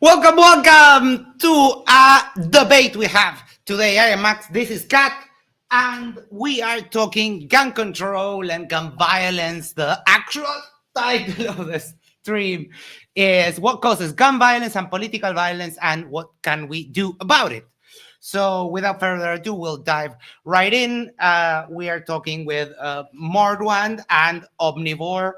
Welcome to a debate we have today. I am Max, this is Kat, and we are talking gun control and gun violence. The actual title of the stream is what causes gun violence and political violence and what can we do about it. So without further ado, we'll dive right in. We are talking with Mordwand and Omnivore.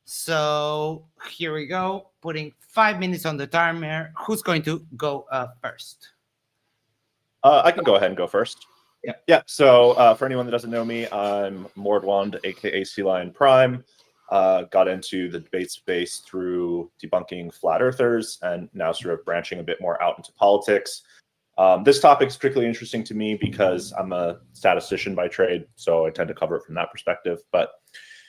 So here we go, putting 5 minutes on the timer. Who's going to go first? I can go ahead and go first. Yeah. So for anyone that doesn't know me, I'm Mordwand, aka Sea Lion Prime. Got into the debate space through debunking flat earthers and now sort of branching a bit more out into politics. This topic is particularly interesting to me because I'm a statistician by trade, so I tend to cover it from that perspective. But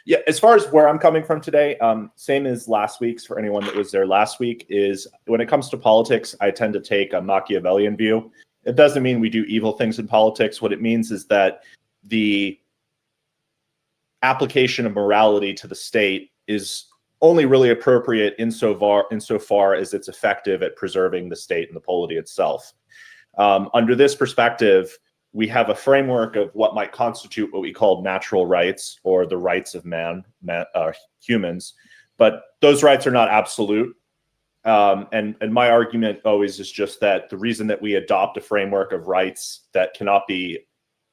yeah, as far as where I'm coming from today, same as last week's for anyone that was there last week, is when it comes to politics, I tend to take a Machiavellian view. It doesn't mean we do evil things in politics. What it means is that the application of morality to the state is only really appropriate insofar as it's effective at preserving the state and the polity itself. Under this perspective, we have a framework of what might constitute what we call natural rights or the rights of humans, but those rights are not absolute. And my argument always is just that the reason that we adopt a framework of rights that cannot be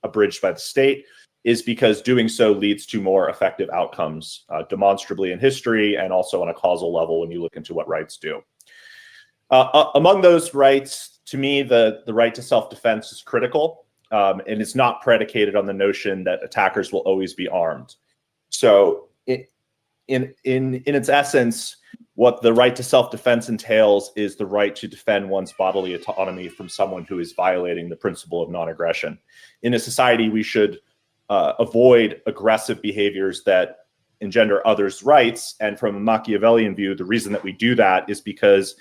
abridged by the state is because doing so leads to more effective outcomes, demonstrably in history and also on a causal level when you look into what rights do. Among those rights, to me, the right to self-defense is critical. And it's not predicated on the notion that attackers will always be armed. So in its essence, what the right to self-defense entails is the right to defend one's bodily autonomy from someone who is violating the principle of non-aggression. In a society, we should avoid aggressive behaviors that engender others' rights. And from a Machiavellian view, the reason that we do that is because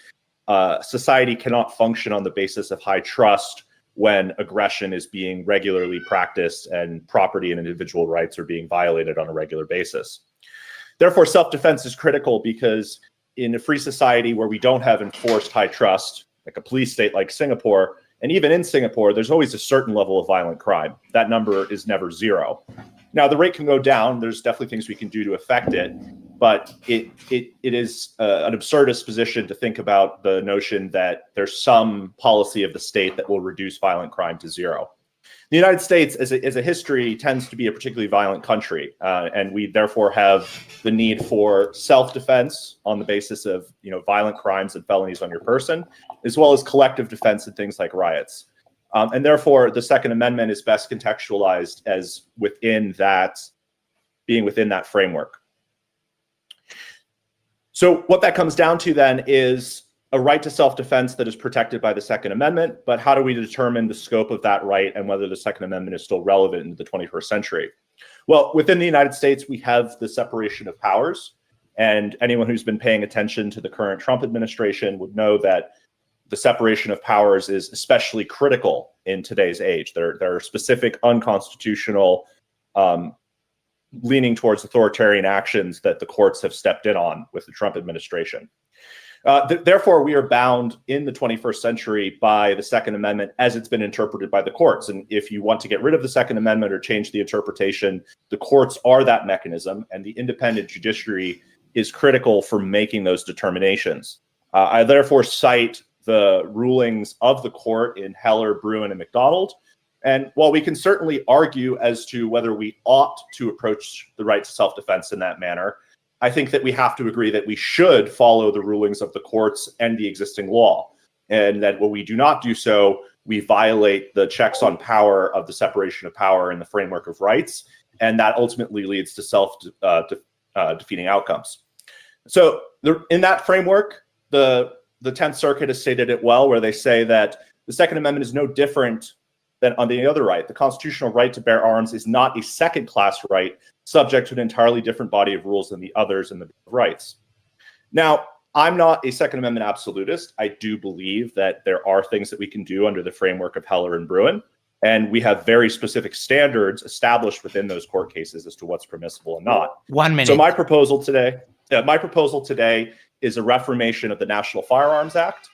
society cannot function on the basis of high trust when aggression is being regularly practiced and property and individual rights are being violated on a regular basis. Therefore, self-defense is critical because in a free society where we don't have enforced high trust, like a police state like Singapore, and even in Singapore, there's always a certain level of violent crime. That number is never zero. Now, the rate can go down. There's definitely things we can do to affect it, but it is an absurdist position to think about the notion that there's some policy of the state that will reduce violent crime to zero. The United States, as a history, tends to be a particularly violent country, and we therefore have the need for self-defense on the basis of violent crimes and felonies on your person, as well as collective defense and things like riots. And therefore, the Second Amendment is best contextualized as being within that framework. So what that comes down to then is a right to self-defense that is protected by the Second Amendment, but how do we determine the scope of that right and whether the Second Amendment is still relevant in the 21st century? Well, within the United States, we have the separation of powers, and anyone who's been paying attention to the current Trump administration would know that the separation of powers is especially critical in today's age. There are specific unconstitutional leaning towards authoritarian actions that the courts have stepped in on with the Trump administration. Therefore, we are bound in the 21st century by the Second Amendment as it's been interpreted by the courts. And if you want to get rid of the Second Amendment or change the interpretation, the courts are that mechanism, and the independent judiciary is critical for making those determinations. I therefore cite the rulings of the court in Heller, Bruin, and McDonald. And while we can certainly argue as to whether we ought to approach the right to self-defense in that manner, I think that we have to agree that we should follow the rulings of the courts and the existing law. And that when we do not do so, we violate the checks on power of the separation of power in the framework of rights. And that ultimately leads to self-defeating outcomes. So in that framework, the 10th Circuit has stated it well, where they say that the Second Amendment is no different than on the other right. The constitutional right to bear arms is not a second-class right subject to an entirely different body of rules than the others in the Bill of Rights. Now, I'm not a Second Amendment absolutist. I do believe that there are things that we can do under the framework of Heller and Bruin, and we have very specific standards established within those court cases as to what's permissible and not. 1 minute. So my proposal today is a reformation of the National Firearms Act,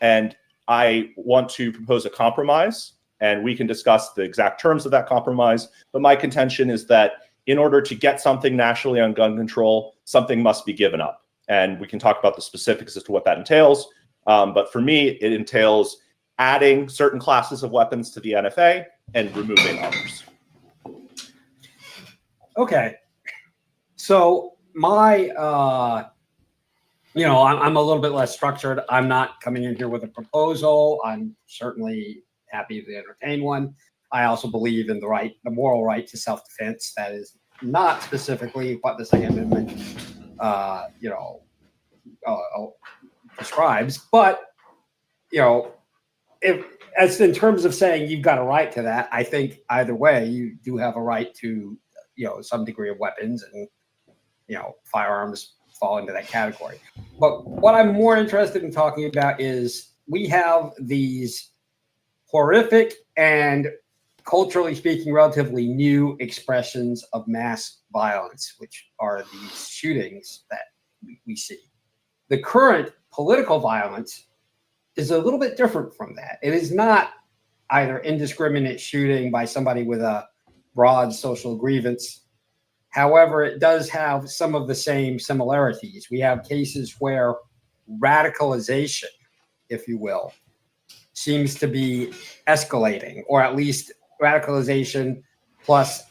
And I want to propose a compromise, and we can discuss the exact terms of that compromise. But my contention is that in order to get something nationally on gun control, something must be given up. And we can talk about the specifics as to what that entails. But for me, it entails adding certain classes of weapons to the NFA and removing others. Okay. So my, I'm a little bit less structured. I'm not coming in here with a proposal. I'm certainly happy to entertain one. I also believe in the moral right to self-defense. That is not specifically what the Second Amendment, prescribes. But, if as in terms of saying you've got a right to that, I think either way, you do have a right to, some degree of weapons, and, firearms fall into that category. But what I'm more interested in talking about is we have these horrific and, culturally speaking, relatively new expressions of mass violence, which are these shootings that we see. The current political violence is a little bit different from that. It is not either indiscriminate shooting by somebody with a broad social grievance. However, it does have some of the same similarities. We have cases where radicalization, if you will, seems to be escalating, or at least radicalization plus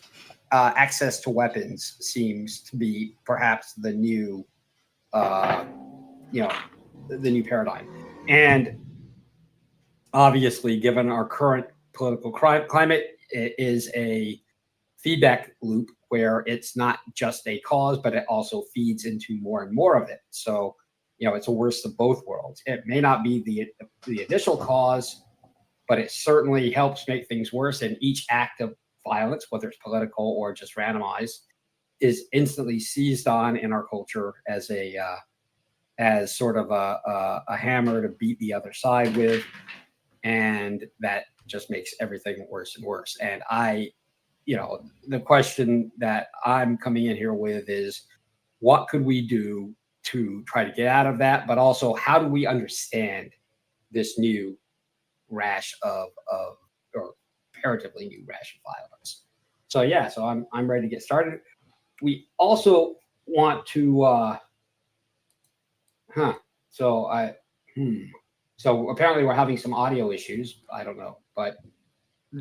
access to weapons seems to be perhaps the new, the new paradigm. And obviously, given our current political climate, it is a feedback loop where it's not just a cause, but it also feeds into more and more of it. So, it's a worst of both worlds. It may not be the initial cause, but it certainly helps make things worse. And each act of violence, whether it's political or just randomized, is instantly seized on in our culture as as sort of a hammer to beat the other side with. And that just makes everything worse and worse. And the question that I'm coming in here with is, what could we do to try to get out of that? But also, how do we understand this new rash or comparatively new rash of violence? So I'm ready to get started. We also want to, so apparently we're having some audio issues. I don't know, but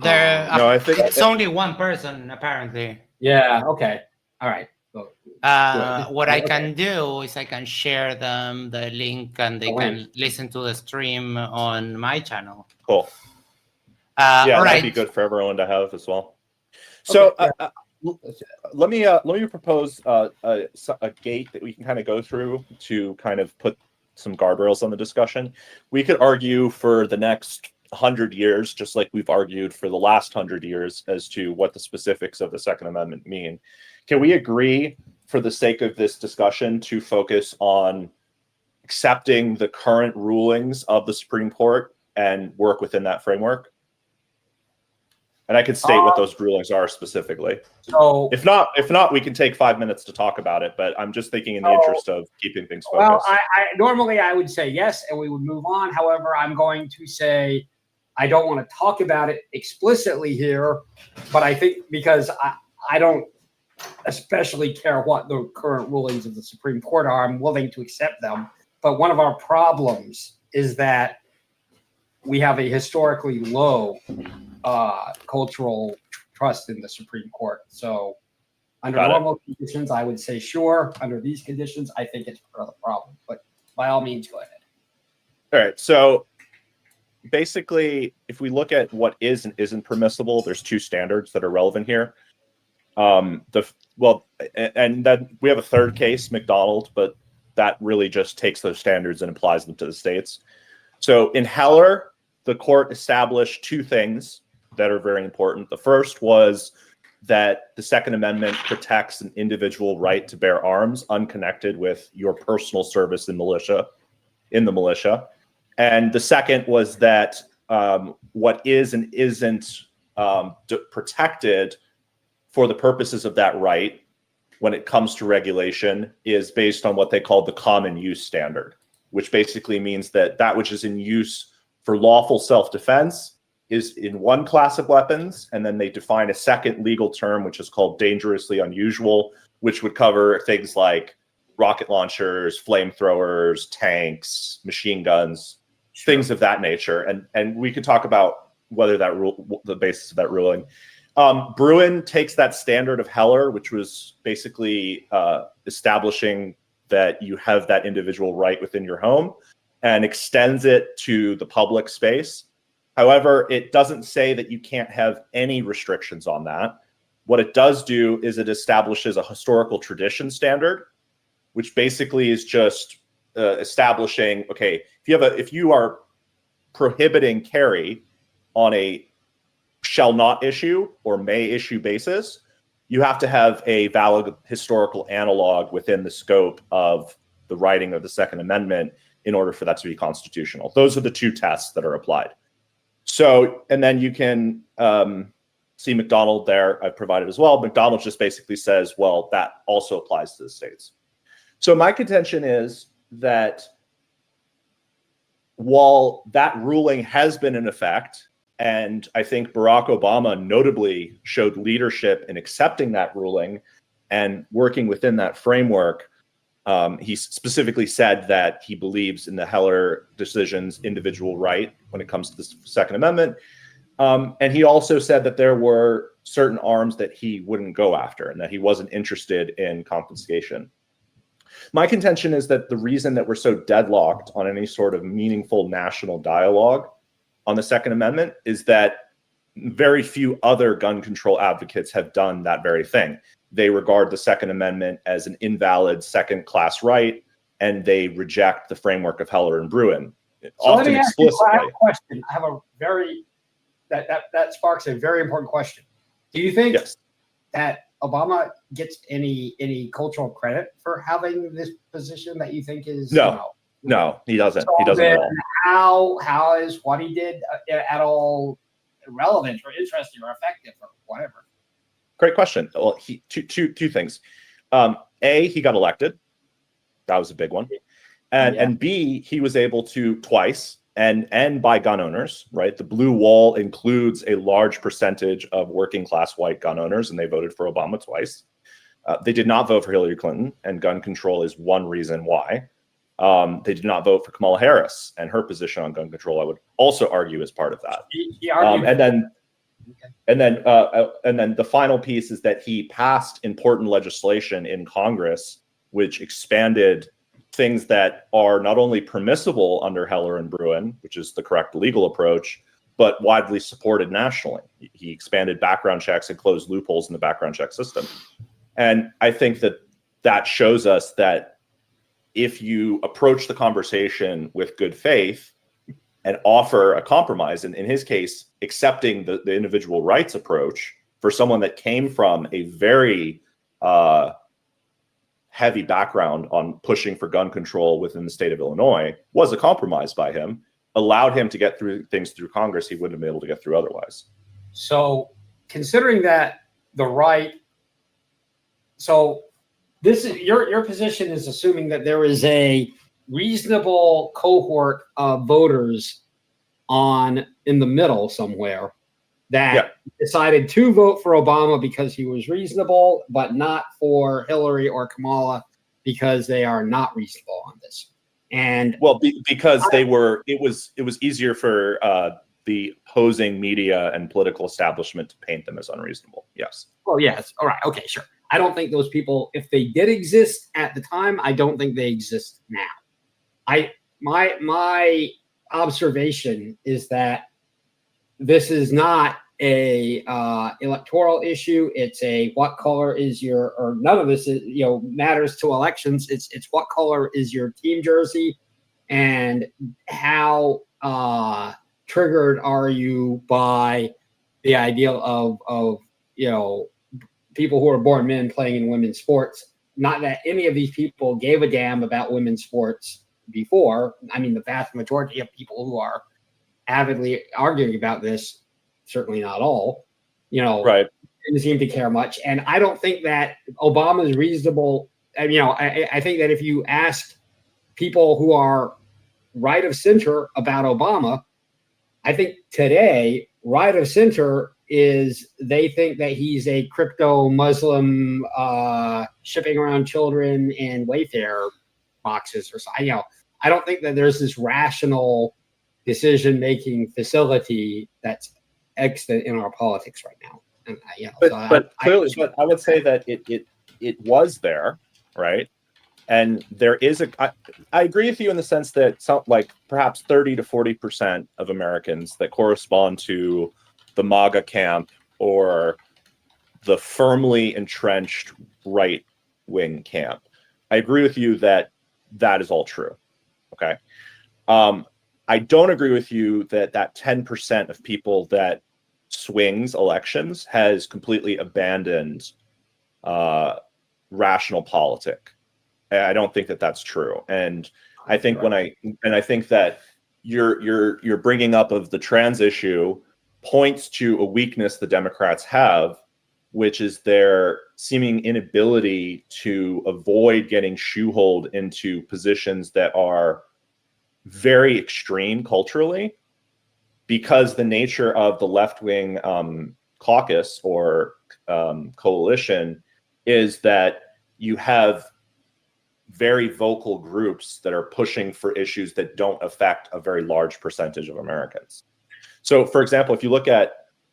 I think it's only one person apparently. Yeah. Okay. All right. What I can do is I can share them the link, and they can listen to the stream on my channel. Cool. That'd be good for everyone to have as well. So let me propose a gate that we can kind of go through to kind of put some guardrails on the discussion. We could argue for the next 100 years, just like we've argued for the last 100 years, as to what the specifics of the Second Amendment mean. Can we agree, for the sake of this discussion, to focus on accepting the current rulings of the Supreme Court and work within that framework? And I can state what those rulings are specifically. So if not, we can take 5 minutes to talk about it, but I'm just thinking in the interest of keeping things focused. Well, normally I would say yes, and we would move on. However, I'm going to say I don't want to talk about it explicitly here, but I think because I don't especially care what the current rulings of the Supreme Court are, I'm willing to accept them. But one of our problems is that we have a historically low cultural trust in the Supreme Court. So under normal conditions, I would say sure. Under these conditions, I think it's part of the problem. But by all means, go ahead. All right. So basically, if we look at what is and isn't permissible, there's two standards that are relevant here. And then we have a third case, McDonald, but that really just takes those standards and applies them to the states. So in Heller, the court established two things that are very important. The first was that the Second Amendment protects an individual right to bear arms unconnected with your personal service in the militia. And the second was that what is and isn't protected for the purposes of that right when it comes to regulation is based on what they call the common use standard. which basically means that that which is in use for lawful self-defense is in one class of weapons, and then they define a second legal term, which is called dangerously unusual, which would cover things like rocket launchers, flamethrowers, tanks, machine guns, things of that nature. And we could talk about whether that rule, the basis of that ruling. Bruin takes that standard of Heller, which was basically establishing that you have that individual right within your home, and extends it to the public space. However, it doesn't say that you can't have any restrictions on that. What it does do is it establishes a historical tradition standard, which basically is just establishing, okay, if you are prohibiting carry on a shall not issue or may issue basis, you have to have a valid historical analog within the scope of the writing of the Second Amendment in order for that to be constitutional. Those are the two tests that are applied. So, and then you can see McDonald there, I've provided as well. McDonald just basically says, well, that also applies to the states. So my contention is that while that ruling has been in effect, and I think Barack Obama notably showed leadership in accepting that ruling and working within that framework, he specifically said that he believes in the Heller decision's individual right when it comes to the Second Amendment. And he also said that there were certain arms that he wouldn't go after and that he wasn't interested in confiscation. My contention is that the reason that we're so deadlocked on any sort of meaningful national dialogue on the Second Amendment is that very few other gun control advocates have done that very thing. They regard the Second Amendment as an invalid second-class right, and they reject the framework of Heller and Bruin, So often let me ask you, explicitly. I have a question. I have a very that sparks a very important question. Do you think Yes. that Obama gets any cultural credit for having this position that you think is No, he doesn't. So He doesn't at all. how is what he did at all relevant or interesting or effective or whatever? Great question. Well, two things. A, he got elected. That was a big one. And B, he was able to twice and by gun owners, right? The blue wall includes a large percentage of working class white gun owners, and they voted for Obama twice. They did not vote for Hillary Clinton, and gun control is one reason why. They did not vote for Kamala Harris, and her position on gun control, I would also argue, is part of that. And then the final piece is that he passed important legislation in Congress, which expanded things that are not only permissible under Heller and Bruin, which is the correct legal approach, but widely supported nationally. He expanded background checks and closed loopholes in the background check system. And I think that shows us that if you approach the conversation with good faith and offer a compromise, and in his case, accepting the individual rights approach for someone that came from a very heavy background on pushing for gun control within the state of Illinois, was a compromise by him, allowed him to get through things through Congress he wouldn't have been able to get through otherwise. So considering that the right, so this is your position is assuming that there is a reasonable cohort of voters in the middle somewhere that decided to vote for Obama because he was reasonable, but not for Hillary or Kamala because they are not reasonable on this. And because it was easier for the opposing media and political establishment to paint them as unreasonable. Yes. Oh, yes. All right. Okay, sure. I don't think those people, if they did exist at the time, I don't think they exist now. My observation is that this is not a electoral issue. It's a what color is your, or none of this is, matters to elections. It's what color is your team jersey, and how triggered are you by the idea of people who are born men playing in women's sports. Not that any of these people gave a damn about women's sports before. I mean, the vast majority of people who are avidly arguing about this, certainly not all, right, didn't seem to care much. And I don't think that Obama is reasonable. I think that if you ask people who are right of center about Obama. I think today, right of center is they think that he's a crypto Muslim shipping around children in Wayfair boxes or something. I don't think that there's this rational decision-making facility that's extant in our politics right now. And but clearly, but I would say that it was there, right? And there is I agree with you in the sense that perhaps 30 to 40% of Americans that correspond to the MAGA camp or the firmly entrenched right-wing camp. I agree with you that is all true. Okay. I don't agree with you that 10% of people that swings elections has completely abandoned rational politic. I don't think that that's true. And I think I think that you're bringing up of the trans issue points to a weakness the Democrats have, which is their seeming inability to avoid getting shoeholed into positions that are very extreme culturally, because the nature of the left-wing caucus or coalition is that you have very vocal groups that are pushing for issues that don't affect a very large percentage of Americans. So, for example, if you look at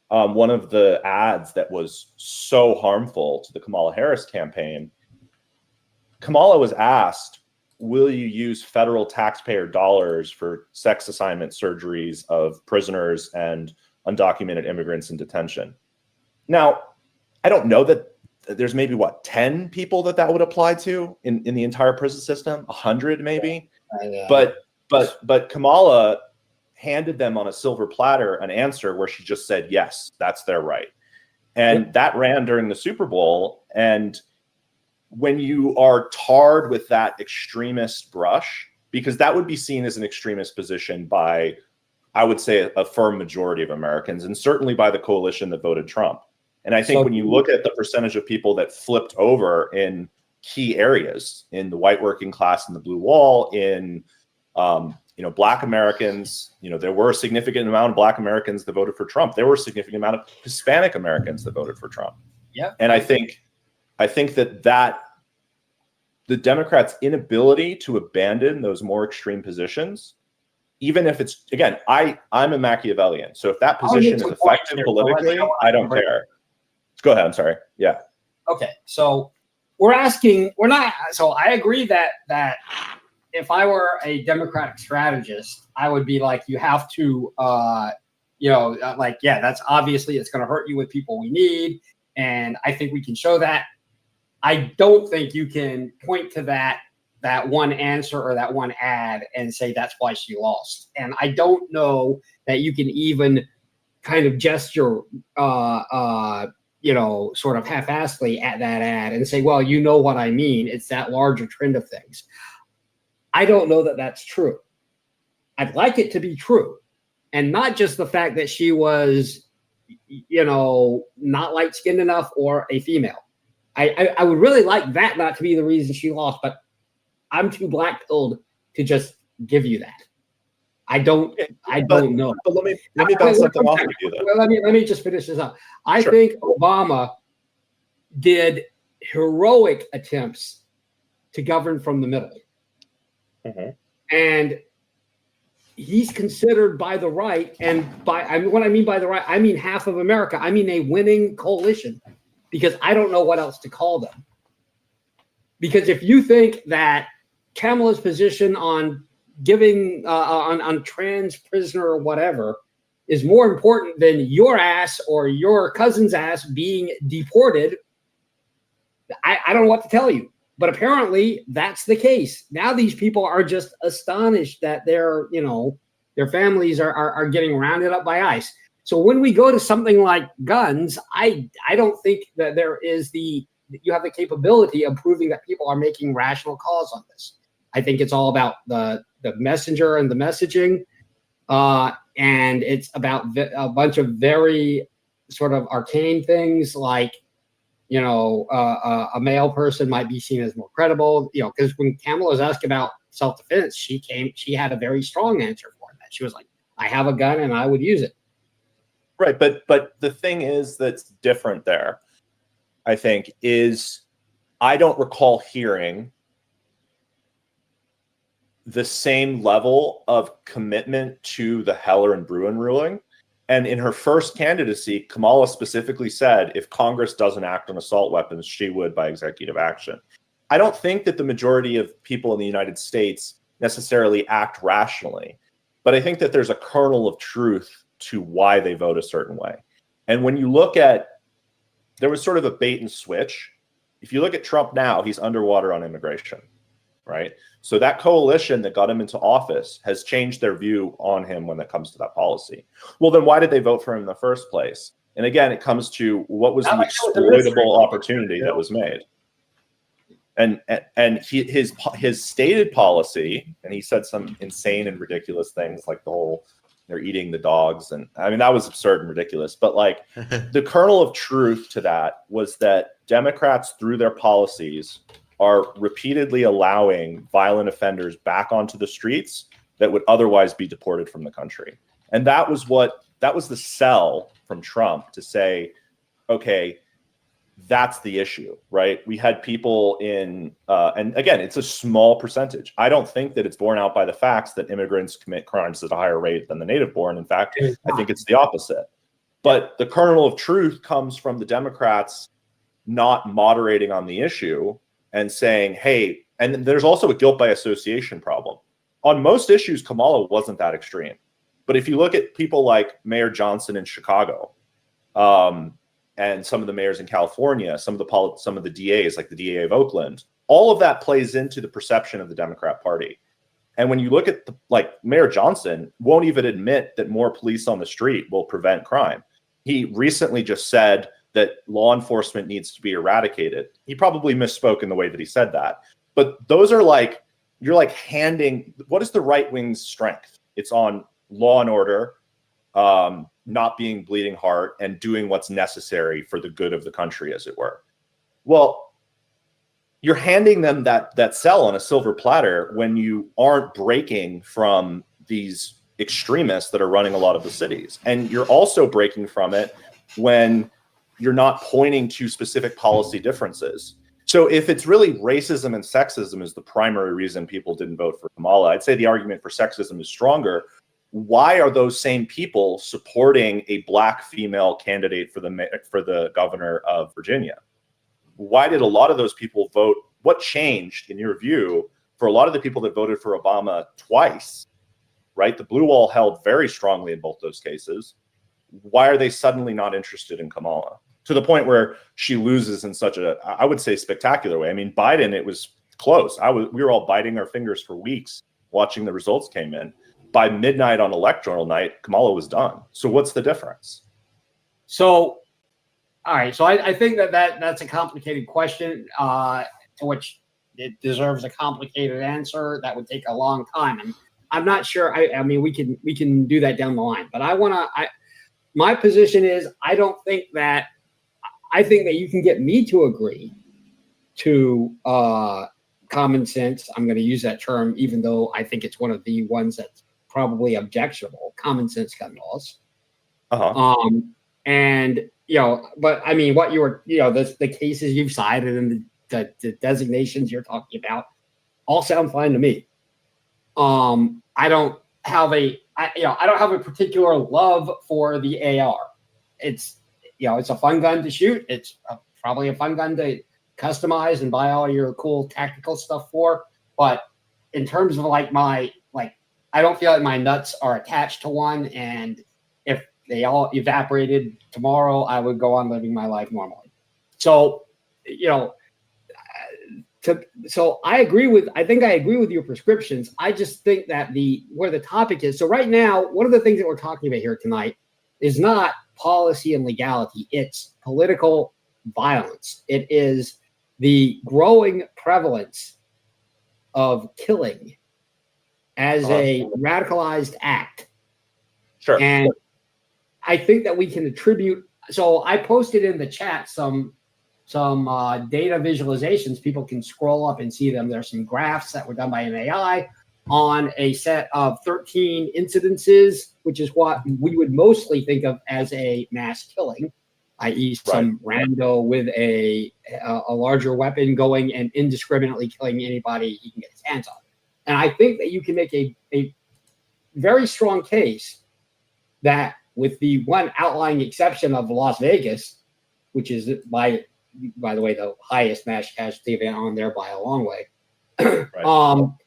one of the ads that was so harmful to the Kamala Harris campaign, Kamala was asked, will you use federal taxpayer dollars for sex assignment surgeries of prisoners and undocumented immigrants in detention? Now, I don't know that there's maybe 10 people that would apply to in the entire prison system, 100 maybe. But Kamala handed them on a silver platter an answer where she just said, yes, that's their right. And that ran during the Super Bowl. And when you are tarred with that extremist brush, because that would be seen as an extremist position by, I would say, a firm majority of Americans, and certainly by the coalition that voted Trump. And I think when you look at the percentage of people that flipped over in key areas, in the white working class and the blue wall, in Black Americans, there were a significant amount of Black Americans that voted for Trump. There were a significant amount of Hispanic Americans that voted for Trump. Yeah. And I think that the Democrats' inability to abandon those more extreme positions, even if it's, again, I'm a Machiavellian. So if that position is effective politically, I don't care. Go ahead. I'm sorry. Yeah. Okay. So I agree that if I were a Democratic strategist, I would be like, you have to, that's obviously it's going to hurt you with people we need. And I think we can show that. I don't think you can point to that one answer or that one ad and say that's why she lost. And I don't know that you can even kind of gesture, sort of half-assedly at that ad and say, well, you know what I mean. It's that larger trend of things. I don't know that that's true. I'd like it to be true. And not just the fact that she was, not light-skinned enough or a female. I would really like that not to be the reason she lost, but I'm too black-pilled to just give you that. I don't know. But let me bounce something off of you, though. Let me just finish this up. I think Obama did heroic attempts to govern from the middle. Mm-hmm. And he's considered by the right, and what I mean by the right, I mean half of America. I mean a winning coalition, because I don't know what else to call them. Because if you think that Kamala's position on giving on trans prisoner or whatever is more important than your ass or your cousin's ass being deported, I don't know what to tell you. But apparently that's the case. Now these people are just astonished that their families are getting rounded up by ICE. So when we go to something like guns, I don't think that you have the capability of proving that people are making rational calls on this. I think it's all about the messenger and the messaging. And it's about a bunch of very sort of arcane things like, a male person might be seen as more credible, because when Kamala was asked about self-defense, she had a very strong answer for that. She was like, I have a gun and I would use it. Right, but the thing is that's different there, I think, is I don't recall hearing the same level of commitment to the Heller and Bruin ruling. And in her first candidacy, Kamala specifically said if Congress doesn't act on assault weapons, she would by executive action. I don't think that the majority of people in the United States necessarily act rationally, but I think that there's a kernel of truth to why they vote a certain way. And when you look at, there was sort of a bait and switch. If you look at Trump now, he's underwater on immigration, right? So that coalition that got him into office has changed their view on him when it comes to that policy. Well, then why did they vote for him in the first place? And again, it comes to what was the exploitable opportunity that was made. And his stated policy, and he said some insane and ridiculous things like the whole they're eating the dogs, and I mean that was absurd and ridiculous. But like the kernel of truth to that was that Democrats, through their policies, are repeatedly allowing violent offenders back onto the streets that would otherwise be deported from the country. And that was the sell from Trump to say, okay, that's the issue, right? We had people in, and again, it's a small percentage. I don't think that it's borne out by the facts that immigrants commit crimes at a higher rate than the native born. In fact, I think it's the opposite. But the kernel of truth comes from the Democrats not moderating on the issue and saying, hey, and there's also a guilt by association problem. On most issues, Kamala wasn't that extreme. But if you look at people like Mayor Johnson in Chicago, and some of the mayors in California, some of the DAs, like the DA of Oakland, all of that plays into the perception of the Democrat Party. And when you look at like Mayor Johnson won't even admit that more police on the street will prevent crime. He recently just said that law enforcement needs to be eradicated. He probably misspoke in the way that he said that. But those are like, you're like handing, what is the right wing's strength? It's on law and order, not being bleeding heart, and doing what's necessary for the good of the country, as it were. Well, you're handing them that sell on a silver platter when you aren't breaking from these extremists that are running a lot of the cities. And you're also breaking from it when you're not pointing to specific policy differences. So if it's really racism and sexism is the primary reason people didn't vote for Kamala, I'd say the argument for sexism is stronger. Why are those same people supporting a black female candidate for the governor of Virginia? Why did a lot of those people vote? What changed, in your view, for a lot of the people that voted for Obama twice, right? The blue wall held very strongly in both those cases. Why are they suddenly not interested in Kamala? To the point where she loses in such a, I would say, spectacular way. I mean, Biden, it was close. We were all biting our fingers for weeks watching the results came in. By midnight on electoral night, Kamala was done. So what's the difference? So, all right. So I think that's a complicated question to which it deserves a complicated answer that would take a long time. And I'm not sure. I mean, we can do that down the line. But my position is I think that you can get me to agree to common sense. I'm going to use that term, even though I think it's one of the ones that's probably objectionable, common sense gun laws. And, but I mean, what you were, the cases you've cited and the designations you're talking about all sound fine to me. I don't have a particular love for the AR. It's a fun gun to shoot. It's probably a fun gun to customize and buy all your cool tactical stuff for. But in terms of I don't feel like my nuts are attached to one, and if they all evaporated tomorrow, I would go on living my life normally. So, I think I agree with your prescriptions. I just think that where the topic is. So right now, one of the things that we're talking about here tonight is not policy and legality. It's political violence. It is the growing prevalence of killing as a radicalized act. Sure. And I think that we can attribute. So I posted in the chat some some data visualizations. People can scroll up and see them. There's some graphs that were done by an AI on a set of 13 incidences, which is what we would mostly think of as a mass killing, i.e. some rando with a larger weapon going and indiscriminately killing anybody he can get his hands on. And I think that you can make a very strong case that, with the one outlying exception of Las Vegas, which is, by the way, the highest mass casualty event on there by a long way, all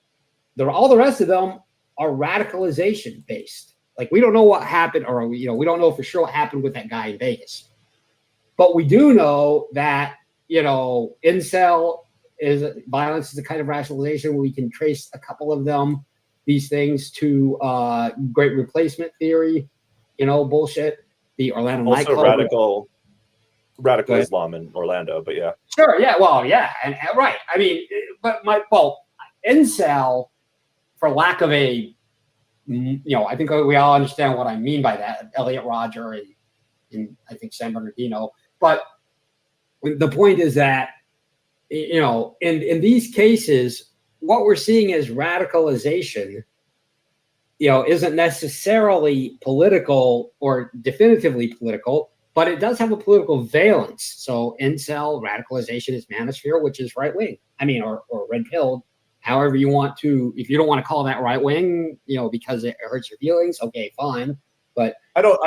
the rest of them are radicalization based. Like, we don't know what happened, or we don't know for sure what happened with that guy in Vegas, but we do know that incel violence is a kind of rationalization. We can trace a couple of these things to great replacement theory, bullshit. The Orlando also nightclub, radical Islam in Orlando, but yeah, sure, yeah, well, yeah, and right. I mean, but incel, for lack of a, I think we all understand what I mean by that. Elliot Rodger and I think San Bernardino. But the point is that, in these cases, what we're seeing as radicalization, isn't necessarily political or definitively political, but it does have a political valence. So incel radicalization is manosphere, which is right wing. I mean, or red pilled, however you want to. If you don't want to call that right wing, because it hurts your feelings, okay, fine. But I don't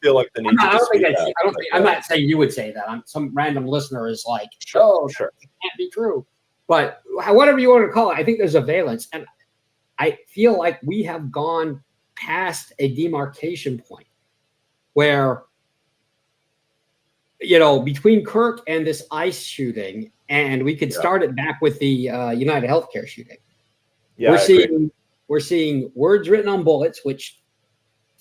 feel like the need to dispute that. I'm not saying you would say that. Some random listener is like, sure, it can't be true. But whatever you want to call it, I think there's a valence, and I feel like we have gone past a demarcation point where, between Kirk and this ICE shooting, and we could start it back with the United Healthcare shooting. Yeah, we're seeing words written on bullets, which,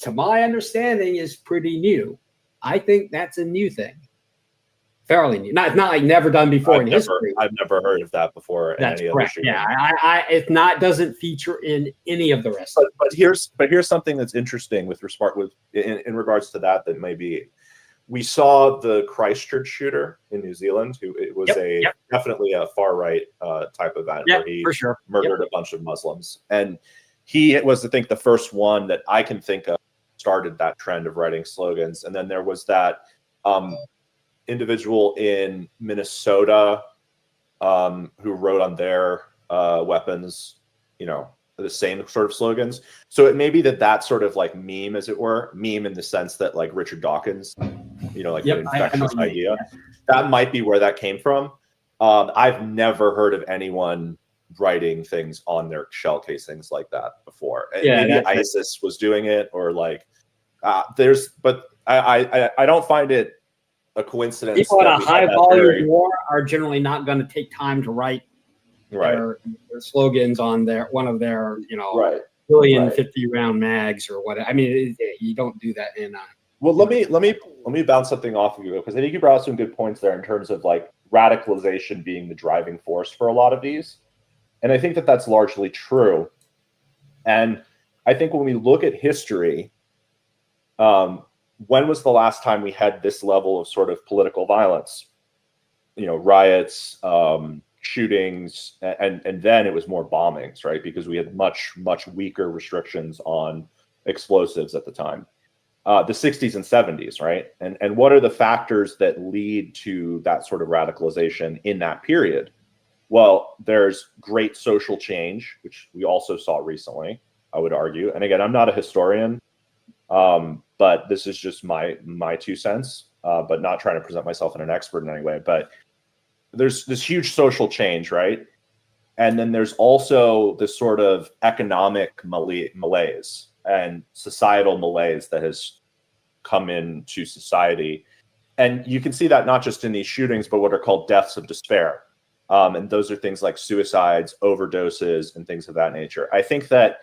to my understanding, is pretty new. I think that's a new thing. Fairly new. Not like never done before in history. I've never heard of that before. That's in any correct. Other yeah, it's not doesn't feature in any of the rest. But here's something that's interesting in regards to that maybe we saw the Christchurch shooter in New Zealand, who it was definitely a far right type event where he murdered a bunch of Muslims, and he was, I think, the first one that I can think of started that trend of writing slogans. And then there was that individual in Minnesota who wrote on their weapons, the same sort of slogans. So it may be that sort of like meme, as it were, meme in the sense that like Richard Dawkins, like an infectious idea. That might be where that came from. I've never heard of anyone writing things on their shell casings like that before. Maybe ISIS was doing it, or like but I don't find it a coincidence. People at a high volume war are generally not going to take time to write their slogans on one of their billion 50 round mags or what. I mean, you don't do that in well, let me bounce something off of you, because I think you brought up some good points there in terms of like radicalization being the driving force for a lot of these. And I think that that's largely true. And I think when we look at history, when was the last time we had this level of sort of political violence? Riots, shootings, and then it was more bombings, right? Because we had much, much weaker restrictions on explosives at the time. The 60s and 70s, right? And what are the factors that lead to that sort of radicalization in that period? Well, there's great social change, which we also saw recently, I would argue. And again, I'm not a historian, but this is just my 2 cents, but not trying to present myself as an expert in any way. But there's this huge social change, right? And then there's also this sort of economic malaise and societal malaise that has come into society. And you can see that not just in these shootings, but what are called deaths of despair. And those are things like suicides, overdoses, and things of that nature. I think that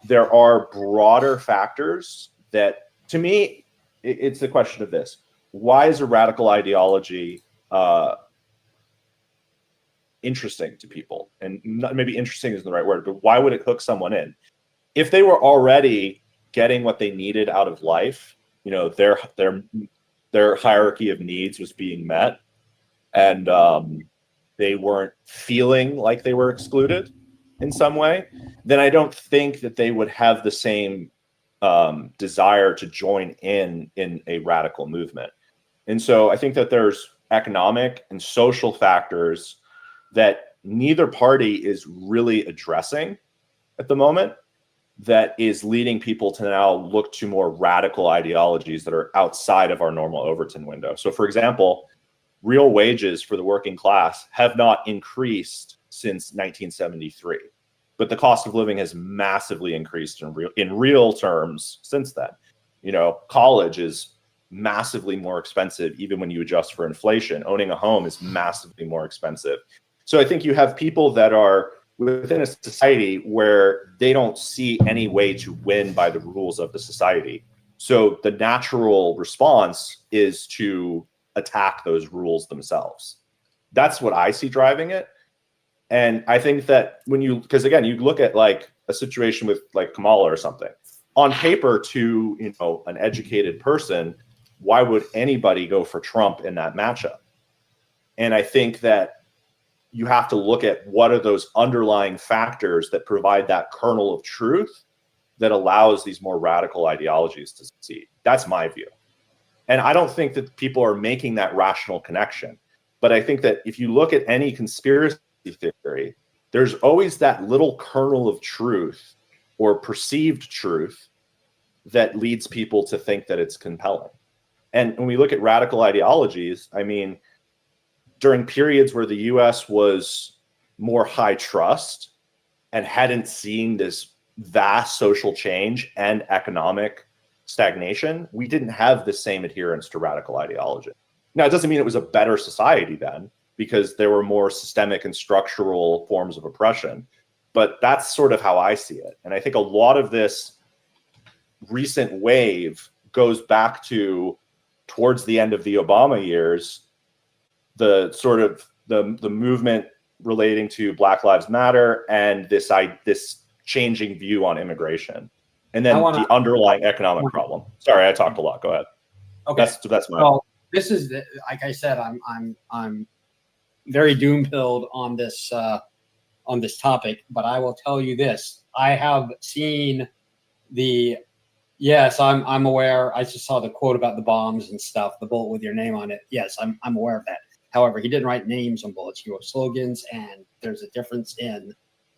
there are broader factors that, to me, it's the question of this. Why is a radical ideology interesting to people? And maybe interesting isn't the right word, but why would it hook someone in? If they were already getting what they needed out of life, their hierarchy of needs was being met, and they weren't feeling like they were excluded in some way, then I don't think that they would have the same desire to join in a radical movement. And so I think that there's economic and social factors that neither party is really addressing at the moment that is leading people to now look to more radical ideologies that are outside of our normal Overton window. So for example, real wages for the working class have not increased since 1973, but the cost of living has massively increased in real terms since then. You know, college is massively more expensive even when you adjust for inflation. Owning a home is massively more expensive. So I think you have people that are within a society where they don't see any way to win by the rules of the society. So the natural response is to attack those rules themselves. That's what I see driving it. And I think that because again, you look at like a situation with like Kamala or something, on paper to, you know, an educated person, why would anybody go for Trump in that matchup? And I think that you have to look at what are those underlying factors that provide that kernel of truth that allows these more radical ideologies to succeed. That's my view. And I don't think that people are making that rational connection. But I think that if you look at any conspiracy theory, there's always that little kernel of truth or perceived truth that leads people to think that it's compelling. And when we look at radical ideologies, I mean, during periods where the US was more high trust and hadn't seen this vast social change and economic stagnation, we didn't have the same adherence to radical ideology. Now, it doesn't mean it was a better society then, because there were more systemic and structural forms of oppression, but that's sort of how I see it. And I think a lot of this recent wave goes back to towards the end of the Obama years, the sort of the movement relating to Black Lives Matter and this changing view on immigration, and then the underlying economic problem. Sorry, I talked a lot. Go ahead. Okay, that's my. Well, this is like I said, I'm very doom-pilled on this topic, but I will tell you this: I have seen the. Yes, I'm aware. I just saw the quote about the bombs and stuff, the bullet with your name on it. Yes, I'm aware of that. However, he didn't write names on bullets. He wrote slogans, and there's a difference in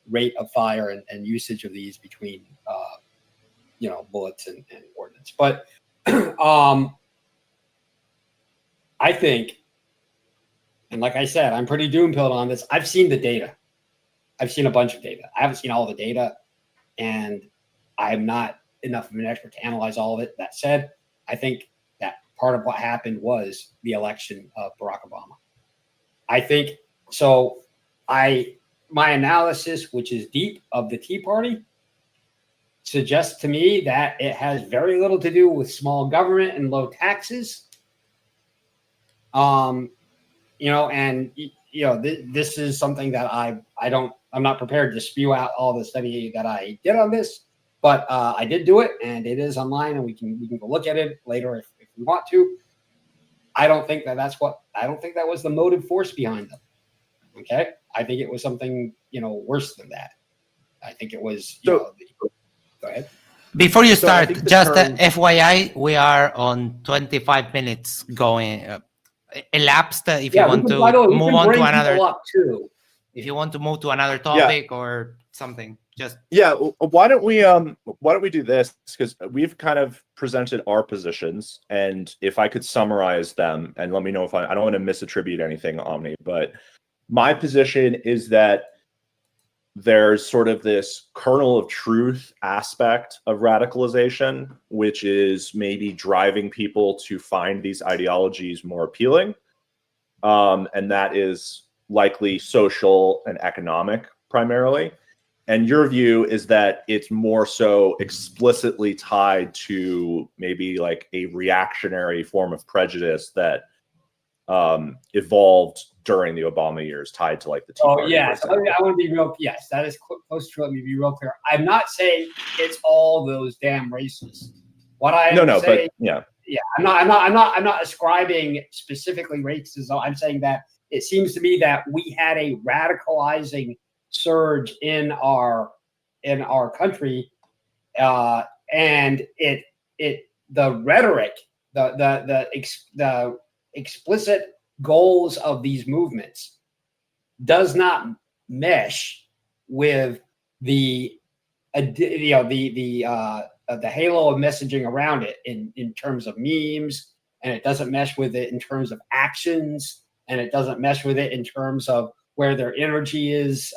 rate of fire and usage of these between, bullets and ordnance. But I think, and like I said, I'm pretty doom-pilled on this. I've seen the data. I've seen a bunch of data. I haven't seen all the data, and I'm not enough of an expert to analyze all of it. That said, I think that part of what happened was the election of Barack Obama. I think so. My analysis, which is deep, of the Tea Party suggests to me that it has very little to do with small government and low taxes. This is something that I'm not prepared to spew out all the study that I did on this. But I did do it, and it is online, and we can go look at it later if we want to. I don't think that was the motive force behind them. Okay, I think it was something worse than that. I think it was. Go ahead. Before you start, just FYI, we are on 25 minutes going elapsed. If you want to move on to another. If you want to move to another topic or something. Why don't we do this, because we've kind of presented our positions, and if I could summarize them, and let me know if I don't want to misattribute anything, Omni, but my position is that there's sort of this kernel of truth aspect of radicalization, which is maybe driving people to find these ideologies more appealing, and that is likely social and economic primarily. And your view is that it's more so explicitly tied to maybe like a reactionary form of prejudice that evolved during the Obama years, tied to like the Tea Party. Yes. I want to be real. Yes, that is close to. Let me be real clear. I'm not saying it's all those damn racists. What I am saying, I'm not ascribing specifically racism. I'm saying that it seems to me that we had a radicalizing surge in our country, and the rhetoric, the explicit goals of these movements does not mesh with the the halo of messaging around it in terms of memes, and it doesn't mesh with it in terms of actions, and it doesn't mesh with it in terms of where their energy is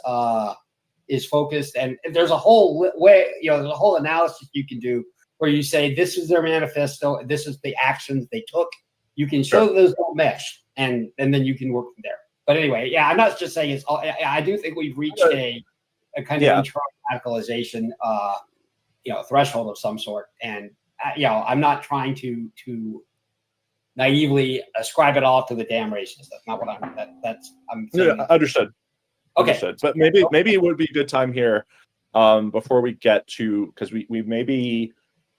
focused. And there's a whole way, there's a whole analysis you can do where you say this is their manifesto, this is the actions they took. You can show those don't mesh, and then you can work from there. But anyway, yeah, I'm not just saying it's all. I do think we've reached a kind of internal radicalization, threshold of some sort, and I'm not trying to naively ascribe it all to the damn racists. That's not what I'm saying. Yeah, understood. Okay, understood. But maybe it would be a good time here, before we get to, because we maybe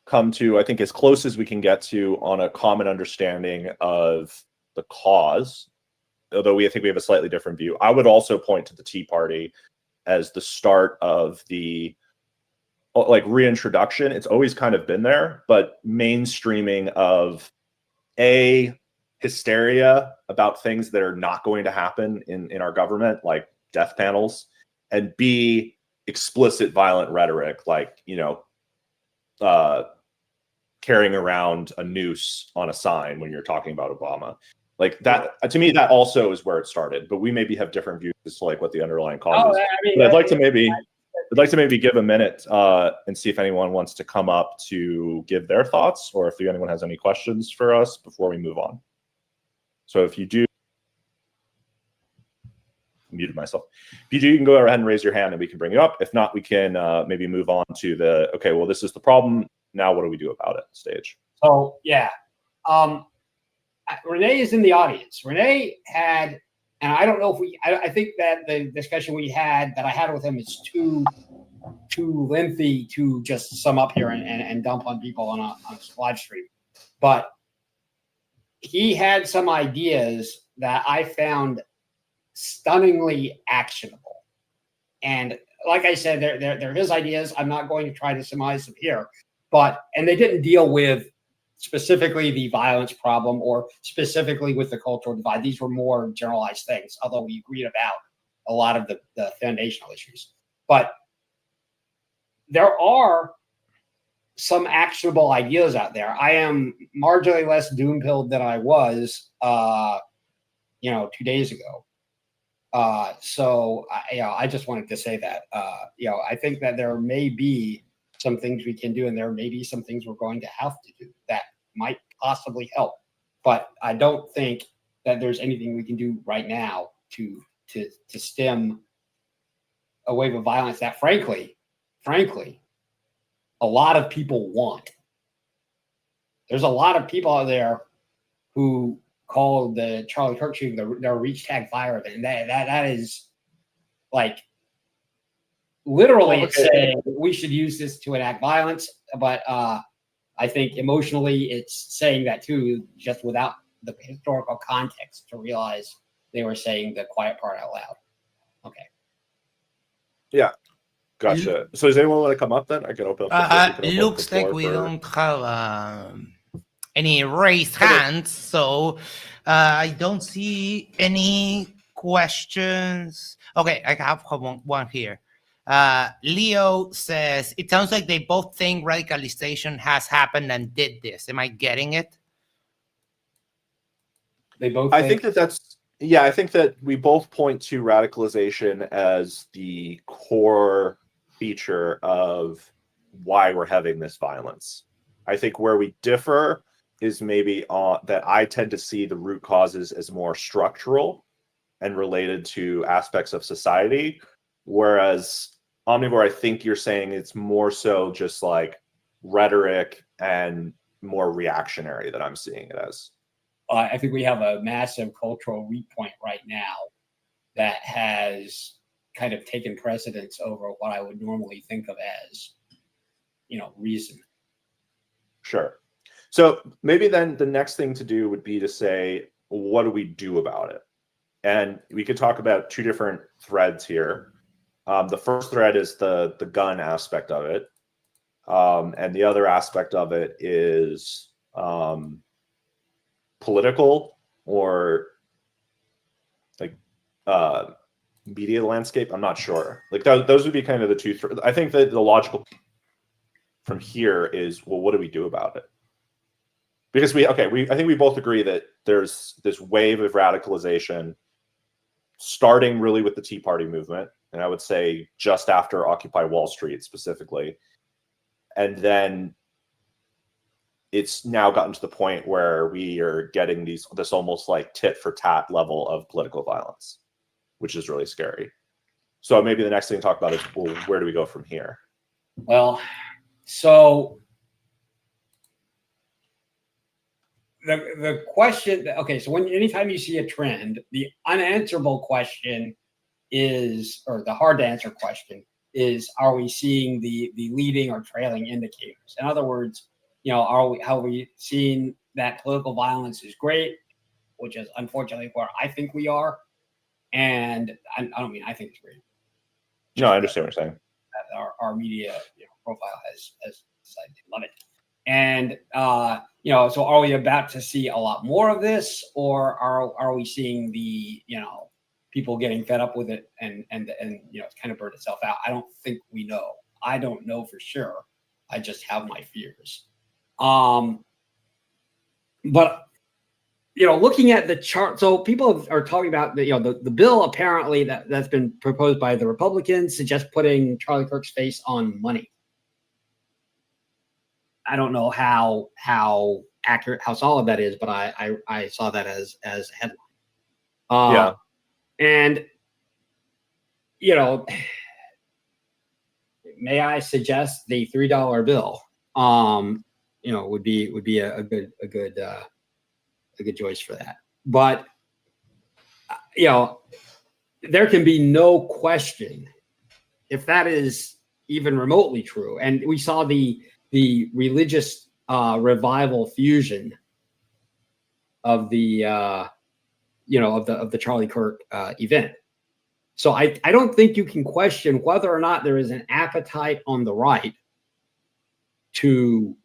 come to, I think, as close as we can get to on a common understanding of the cause, although I think we have a slightly different view. I would also point to the Tea Party as the start of the reintroduction. It's always kind of been there, but mainstreaming of hysteria about things that are not going to happen in our government, like death panels, and B, explicit violent rhetoric, like, carrying around a noose on a sign when you're talking about Obama. Like that, to me, that also is where it started. But we maybe have different views as to what the underlying cause is. But I'd like to maybe give a minute and see if anyone wants to come up to give their thoughts, or if anyone has any questions for us before we move on. So if you do, muted myself. If you do, you can go ahead and raise your hand and we can bring you up. If not, we can maybe move on to the, okay, well, this is the problem. Now what do we do about it stage? So, yeah. Renee is in the audience. Renee had, and I don't know if I think that the discussion that I had with him is too lengthy to just sum up here and dump on people on a live stream. But he had some ideas that I found stunningly actionable. And like I said, they're his ideas. I'm not going to try to surmise them here. And they didn't deal with specifically the violence problem or specifically with the cultural divide. These were more generalized things, although we agreed about a lot of the foundational issues. But there are some actionable ideas out there. I am marginally less doom-pilled than I was, 2 days ago. So I just wanted to say that, I think that there may be some things we can do, and there may be some things we're going to have to do that might possibly help. But I don't think that there's anything we can do right now to stem a wave of violence that, frankly, a lot of people want. There's a lot of people out there who call the Charlie Kirk shooting their reach tag fire event. And that is like literally saying we should use this to enact violence. But I think emotionally it's saying that too, just without the historical context to realize they were saying the quiet part out loud. Okay. Yeah. Gotcha. So does anyone want to come up then? I can open up. Looks like we don't have any raised hands, so I don't see any questions. Okay, I have one here. Leo says, it sounds like they both think radicalization has happened and did this. Am I getting it? They both I think that we both point to radicalization as the core feature of why we're having this violence. I think where we differ is maybe that I tend to see the root causes as more structural and related to aspects of society, whereas Omnivore, I think you're saying it's more so just like rhetoric and more reactionary that I'm seeing it as. I think we have a massive cultural weak point right now that has kind of taken precedence over what I would normally think of as, reason. Sure. So maybe then the next thing to do would be to say, what do we do about it? And we could talk about two different threads here. The first thread is the gun aspect of it. And the other aspect of it is political or like media landscape. I'm not sure. Like those would be kind of the two. I think that the logical from here is, well, what do we do about it? Because I think we both agree that there's this wave of radicalization starting really with the Tea Party movement, and I would say just after Occupy Wall Street specifically. And then it's now gotten to the point where we are getting this almost like tit for tat level of political violence, which is really scary. So maybe the next thing to talk about is, well, where do we go from here? Well, so the question, okay, so anytime you see a trend, the unanswerable question is, or the hard to answer question is, are we seeing the leading or trailing indicators? In other words, are we seeing that political violence is great, which is unfortunately where I think we are. And I don't mean I think it's great. No, I understand what you're saying. Our media profile has decided to love it. And so are we about to see a lot more of this, or are we seeing the people getting fed up with it and it's kind of burned itself out? I don't think we know. I don't know for sure. I just have my fears. But looking at the chart, so people are talking about the bill apparently that's been proposed by the Republicans suggests putting Charlie Kirk's face on money. I don't know how accurate, how solid that is, but I saw that as a headline. Yeah. And may I suggest the $3 bill? Would be a good choice for that. But there can be no question if that is even remotely true. And we saw the religious revival fusion of the of the Charlie Kirk event. So I don't think you can question whether or not there is an appetite on the right to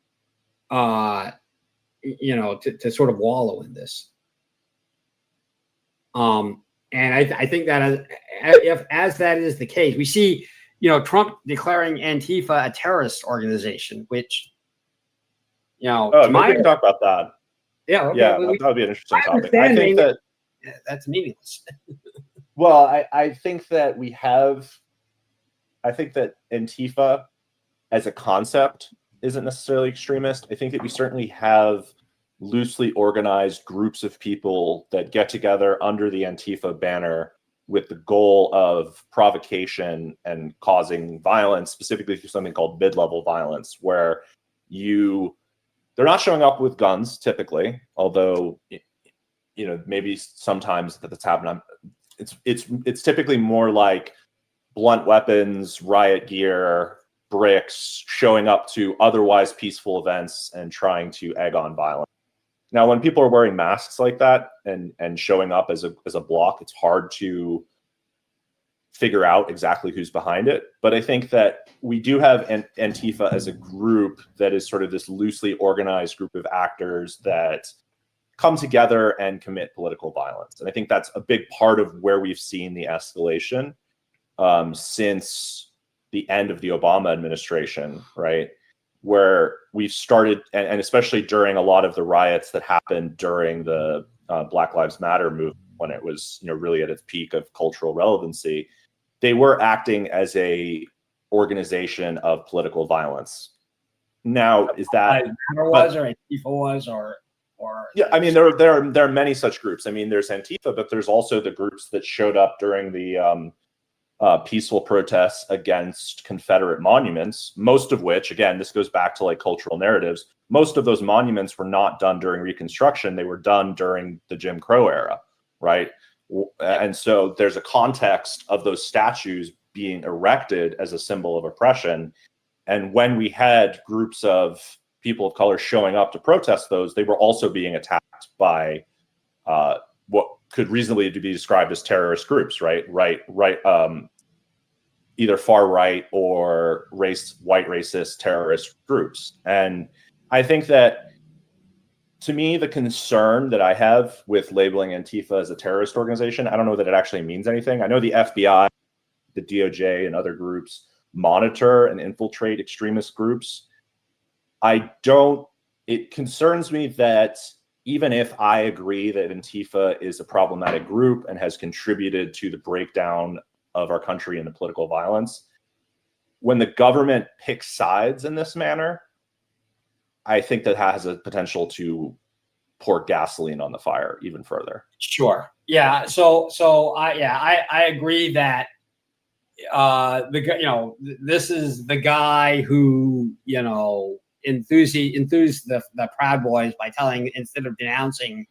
to sort of wallow in this. And I think that as that is the case, we see Trump declaring Antifa a terrorist organization, which maybe we can talk about that. Yeah, okay, yeah, that would be an interesting topic. I think that's meaningless. Well, I think that Antifa as a concept isn't necessarily extremist. I think that we certainly have loosely organized groups of people that get together under the Antifa banner with the goal of provocation and causing violence, specifically through something called mid-level violence, where they're not showing up with guns typically, although maybe sometimes that's happening. It's typically more like blunt weapons, riot gear, bricks, showing up to otherwise peaceful events and trying to egg on violence. Now, when people are wearing masks like that and showing up as a block, it's hard to figure out exactly who's behind it. But I think that we do have Antifa as a group that is sort of this loosely organized group of actors that come together and commit political violence. And I think that's a big part of where we've seen the escalation since the end of the Obama administration, right? Where we've started, and especially during a lot of the riots that happened during the Black Lives Matter movement, when it was really at its peak of cultural relevancy, they were acting as a organization of political violence. Now, is that Antifa was or yeah? I mean, there are many such groups. I mean, there's Antifa, but there's also the groups that showed up during the peaceful protests against Confederate monuments, most of which, again, this goes back to like cultural narratives. Most of those monuments were not done during Reconstruction. They were done during the Jim Crow era, right? And so there's a context of those statues being erected as a symbol of oppression. And when we had groups of people of color showing up to protest those, they were also being attacked by what could reasonably be described as terrorist groups, right? Either far right or white racist terrorist groups. And I think that, to me, the concern that I have with labeling Antifa as a terrorist organization, I don't know that it actually means anything. I know the FBI, the DOJ, and other groups monitor and infiltrate extremist groups. It concerns me that even if I agree that Antifa is a problematic group and has contributed to the breakdown of our country and the political violence, when the government picks sides in this manner, I think that has a potential to pour gasoline on the fire even further. Sure. Yeah. I agree that this is the guy who enthused the Proud Boys by instead of denouncing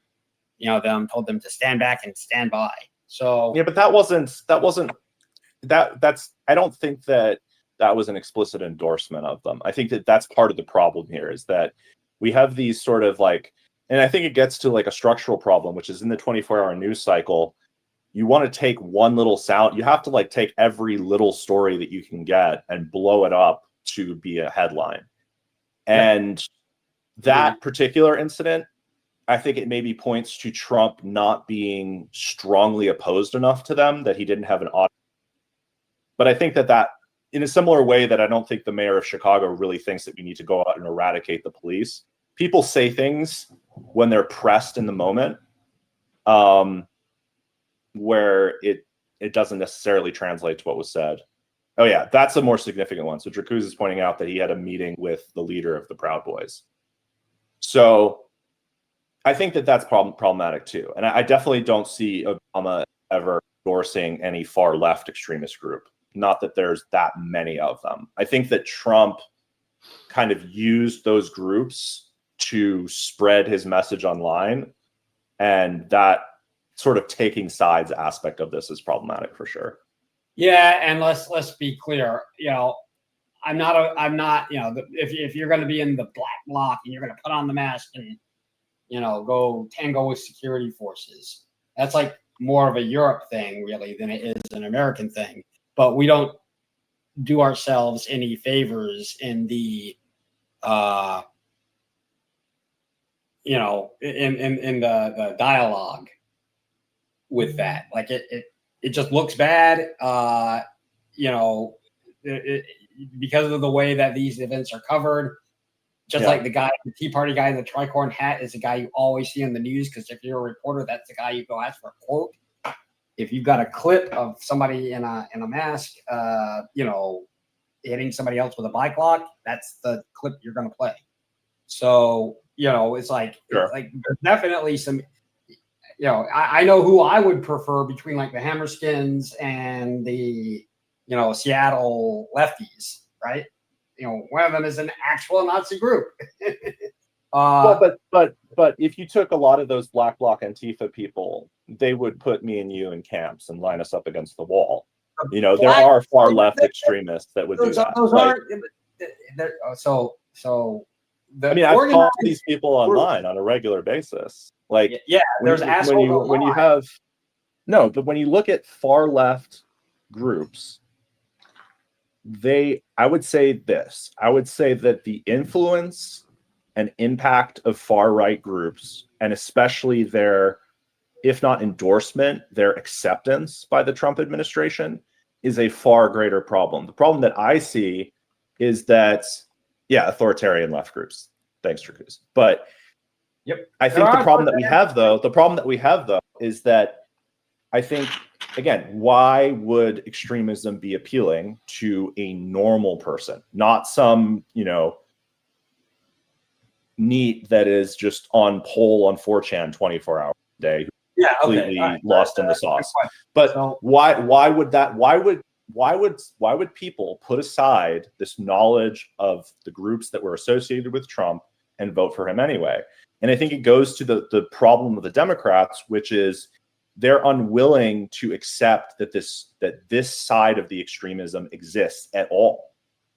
them, told them to stand back and stand by. So yeah, but I don't think that was an explicit endorsement of them. I think that that's part of the problem here, is that we have these sort of and I think it gets to a structural problem, which is in the 24-hour news cycle, you want to take one little sound, you have to take every little story that you can get and blow it up to be a headline. And that particular incident, I think it maybe points to Trump not being strongly opposed enough to them, that he didn't have an audience. But I think that in a similar way that I don't think the mayor of Chicago really thinks that we need to go out and eradicate the police. People say things when they're pressed in the moment, where it doesn't necessarily translate to what was said. Oh yeah, that's a more significant one. So Dracuz is pointing out that he had a meeting with the leader of the Proud Boys. So I think that that's problematic too. And I definitely don't see Obama ever endorsing any far left extremist group. Not that there's that many of them. I think that Trump kind of used those groups to spread his message online, and that sort of taking sides aspect of this is problematic for sure. Yeah, and let's be clear. I'm not. If you're going to be in the black bloc and you're going to put on the mask and go tango with security forces, that's more of a Europe thing really than it is an American thing. But we don't do ourselves any favors in the in the dialogue with that. It just looks bad, because of the way that these events are covered. Just like the Tea Party guy in the tricorn hat is the guy you always see on the news, because if you're a reporter, that's the guy you go ask for a quote. If you've got a clip of somebody in a mask, hitting somebody else with a bike lock, that's the clip you're going to play. So it's there's definitely some. I know who I would prefer between the Hammerskins and the Seattle lefties, right? One of them is an actual Nazi group. But if you took a lot of those black bloc Antifa people, they would put me and you in camps and line us up against the wall. There are far left extremists that would do that. Those aren't. I've talked to these people online on a regular basis. There's assholes when you look at far left groups, I would say that the influence and impact of far right groups, and especially their, if not endorsement, their acceptance by the Trump administration, is a far greater problem. The problem that I see is that, authoritarian left groups. Thanks, Dracuz. But I think the problem that we have though is that I think, again, why would extremism be appealing to a normal person, not some, NEET that is just on poll on 4chan 24 hours a day, completely lost in the sauce. But why would people put aside this knowledge of the groups that were associated with Trump and vote for him anyway? And I think it goes to the problem of the Democrats, which is they're unwilling to accept that this side of the extremism exists at all.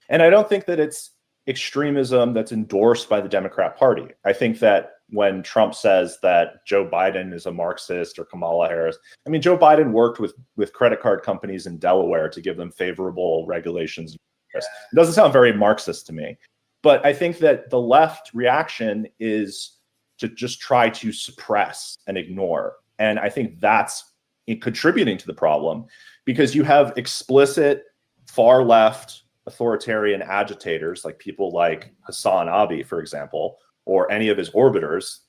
And I don't think that it's extremism that's endorsed by the Democrat Party. I think that when Trump says that Joe Biden is a Marxist or Kamala Harris. I mean, Joe Biden worked with credit card companies in Delaware to give them favorable regulations. It doesn't sound very Marxist to me. But I think that the left reaction is to just try to suppress and ignore. And I think that's contributing to the problem, because you have explicit far left authoritarian agitators, like people like Hassan Abi, for example, or any of his orbiters,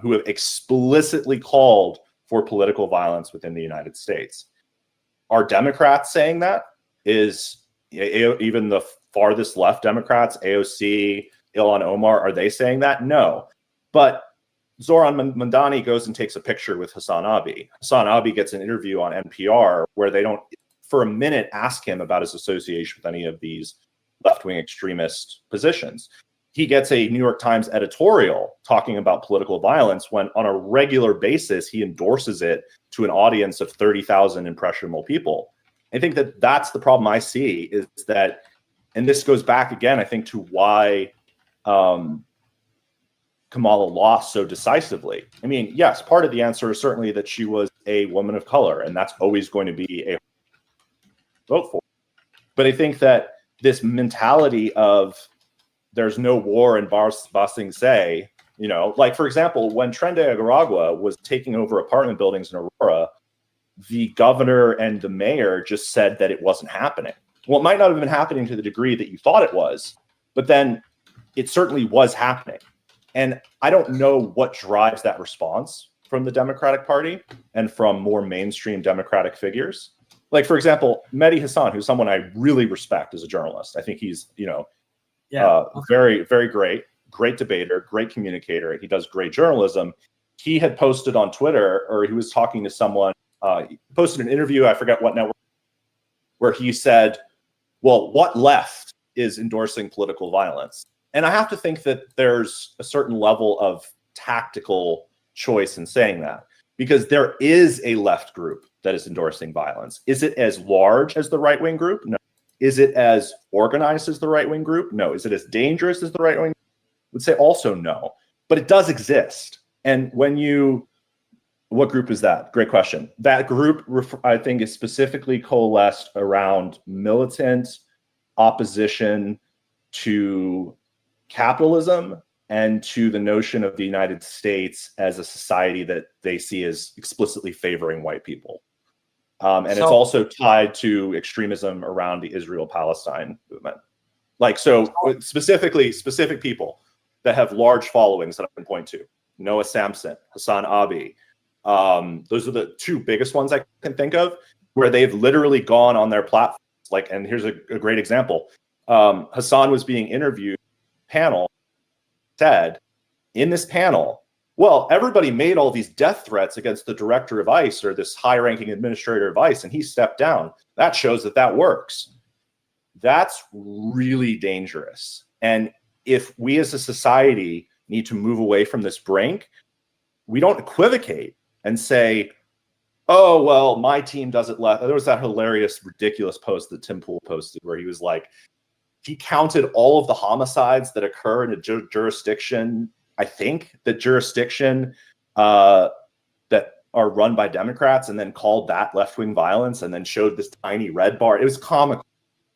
who have explicitly called for political violence within the United States. Are Democrats saying that? Is even the farthest left Democrats, AOC, Ilhan Omar, are they saying that? No. But Zoran Mandani goes and takes a picture with Hassan Abi. Hassan Abi gets an interview on NPR where they don't, for a minute, ask him about his association with any of these left-wing extremist positions. He gets a New York Times editorial talking about political violence when on a regular basis he endorses it to an audience of 30,000 impressionable people. I think that that's the problem I see, is that, and this goes back again, I think, to why Kamala lost so decisively. I mean, yes, part of the answer is certainly that she was a woman of color, and that's always going to be a vote for. But I think that this mentality of there's no war in Ba Sing Se, you know, like, for example, when Tren de Aragua was taking over apartment buildings in Aurora, the governor and the mayor just said that it wasn't happening. Well, it might not have been happening to the degree that you thought it was, but then it certainly was happening. And I don't know what drives that response from the Democratic Party and from more mainstream Democratic figures. Like, for example, Mehdi Hassan, who's someone I really respect as a journalist. I think he's, you know, very, very great debater, great communicator. He does great journalism. He had posted on Twitter, or he was talking to someone, he posted an interview, I forget what network, where he said, well, what left is endorsing political violence? And I have to think that there's a certain level of tactical choice in saying that, because there is a left group that is endorsing violence. Is it as large as the right-wing group? No. Is it as organized as the right-wing group? No. Is it as dangerous as the right-wing? I would say also no. But it does exist. And when you, what group is that? Great question. That group, I think, is specifically coalesced around militant opposition to capitalism and to the notion of the United States as a society that they see as explicitly favoring white people. And it's also tied to extremism around the Israel-Palestine movement. Like, so specific people that have large followings that I can point to. Noah Samson, Hassan Abi. Those are the two biggest ones I can think of where they've literally gone on their platforms. Like, and here's a great example. Hassan was being interviewed, panel said in this panel, well, everybody made all these death threats against the director of ICE or this high-ranking administrator of ICE, and he stepped down. That shows that that works. That's really dangerous. And if we as a society need to move away from this brink, we don't equivocate and say, oh, well, my team does it less. There was that hilarious, ridiculous post that Tim Pool posted where he was like, he counted all of the homicides that occur in a jurisdiction, I think, that jurisdiction that are run by Democrats, and then called that left-wing violence, and then showed this tiny red bar. It was comical,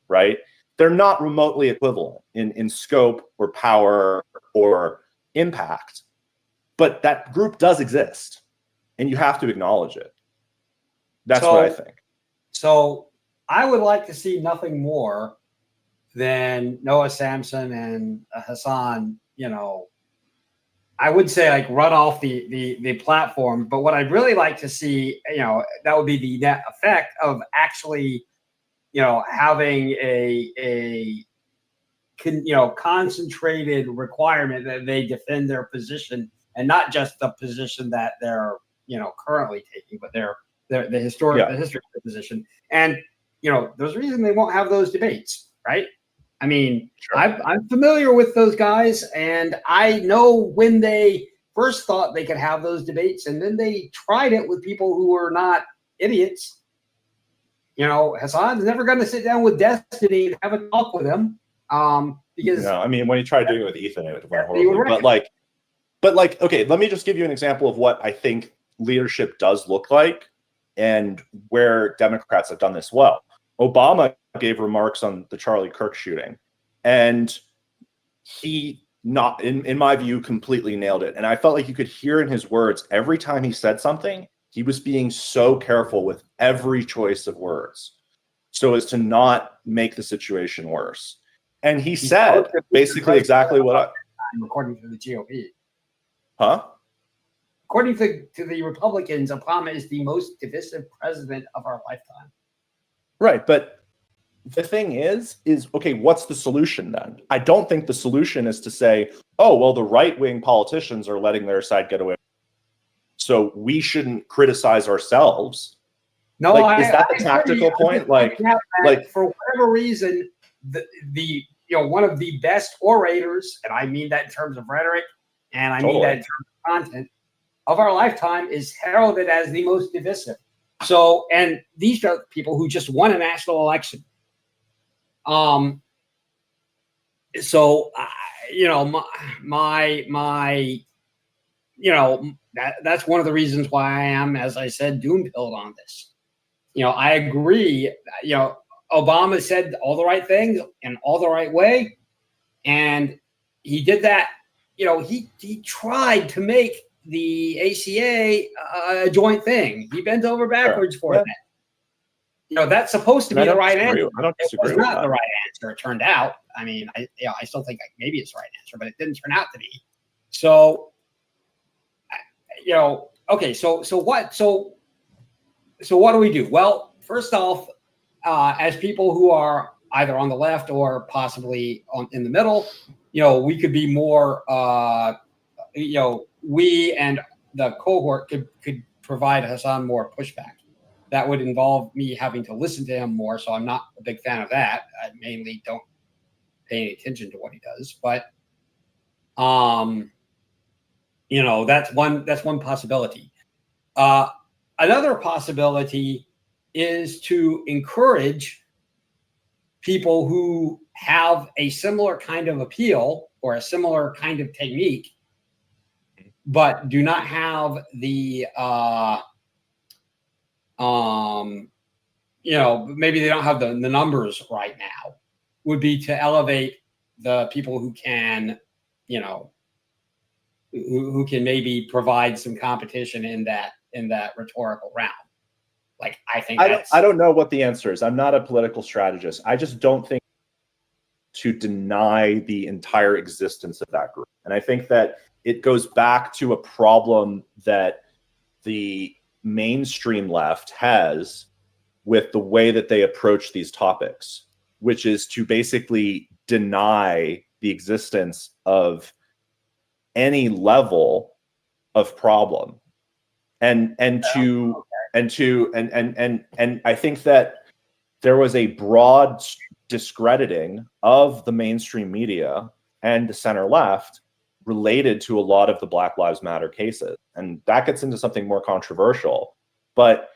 right? They're not remotely equivalent in scope or power or impact, but that group does exist, and you have to acknowledge it. That's what I think. So I would like to see nothing more than Noah Samson and Hassan, you know, I would say, like, run off the platform. But what I'd really like to see, you know, that would be the net effect of actually, you know, having a concentrated requirement that they defend their position, and not just the position that they're, you know, currently taking, but the history of the position. And, you know, there's a reason they won't have those debates, right? I mean, sure. I'm familiar with those guys, and I know when they first thought they could have those debates, and then they tried it with people who were not idiots. You know, Hassan's never going to sit down with Destiny and have a talk with him, because no, I mean, when he tried doing it with Ethan, it went horrible. But like, But like, okay, let me just give you an example of what I think leadership does look like and where Democrats have done this well. Obama gave remarks on the Charlie Kirk shooting, and he, not in my view, completely nailed it. And I felt like you could hear in his words every time he said something, he was being so careful with every choice of words so as to not make the situation worse. And he said basically exactly what I, according to the GOP. huh? According to the Republicans, Obama is the most divisive president of our lifetime. Right, but the thing is okay, what's the solution then? I don't think the solution is to say, oh, well, the right-wing politicians are letting their side get away, so we shouldn't criticize ourselves. No, like, is that the tactical point? Like for whatever reason, the one of the best orators, and I mean that in terms of rhetoric, and I mean that in terms of content, of our lifetime is heralded as the most divisive. So, and these are people who just won a national election. So, that's one of the reasons why I am, as I said, doom-pilled on this. I agree. Obama said all the right things in all the right way, and he did that. He tried to make the ACA a joint thing. He bent over backwards for that. That's supposed to be the right answer. I don't disagree it was not the right answer. It turned out. I mean, I still think maybe it's the right answer, but it didn't turn out to be. So, okay. So what do we do? Well, first off, as people who are either on the left or possibly in the middle, we could be more. We and the cohort could provide Hassan more pushback. That would involve me having to listen to him more, so I'm not a big fan of that. I mainly don't pay any attention to what he does, but that's one possibility. Another possibility is to encourage people who have a similar kind of appeal or a similar kind of technique, but do not have the maybe they don't have the numbers right now, would be to elevate the people who can, who can maybe provide some competition in that rhetorical round. Like, I think I don't know what the answer is. I'm not a political strategist. I just don't think to deny the entire existence of that group. And I think that it goes back to a problem that the mainstream left has with the way that they approach these topics, which is to basically deny the existence of any level of problem. And I think that there was a broad discrediting of the mainstream media and the center left related to a lot of the Black Lives Matter cases. And that gets into something more controversial. But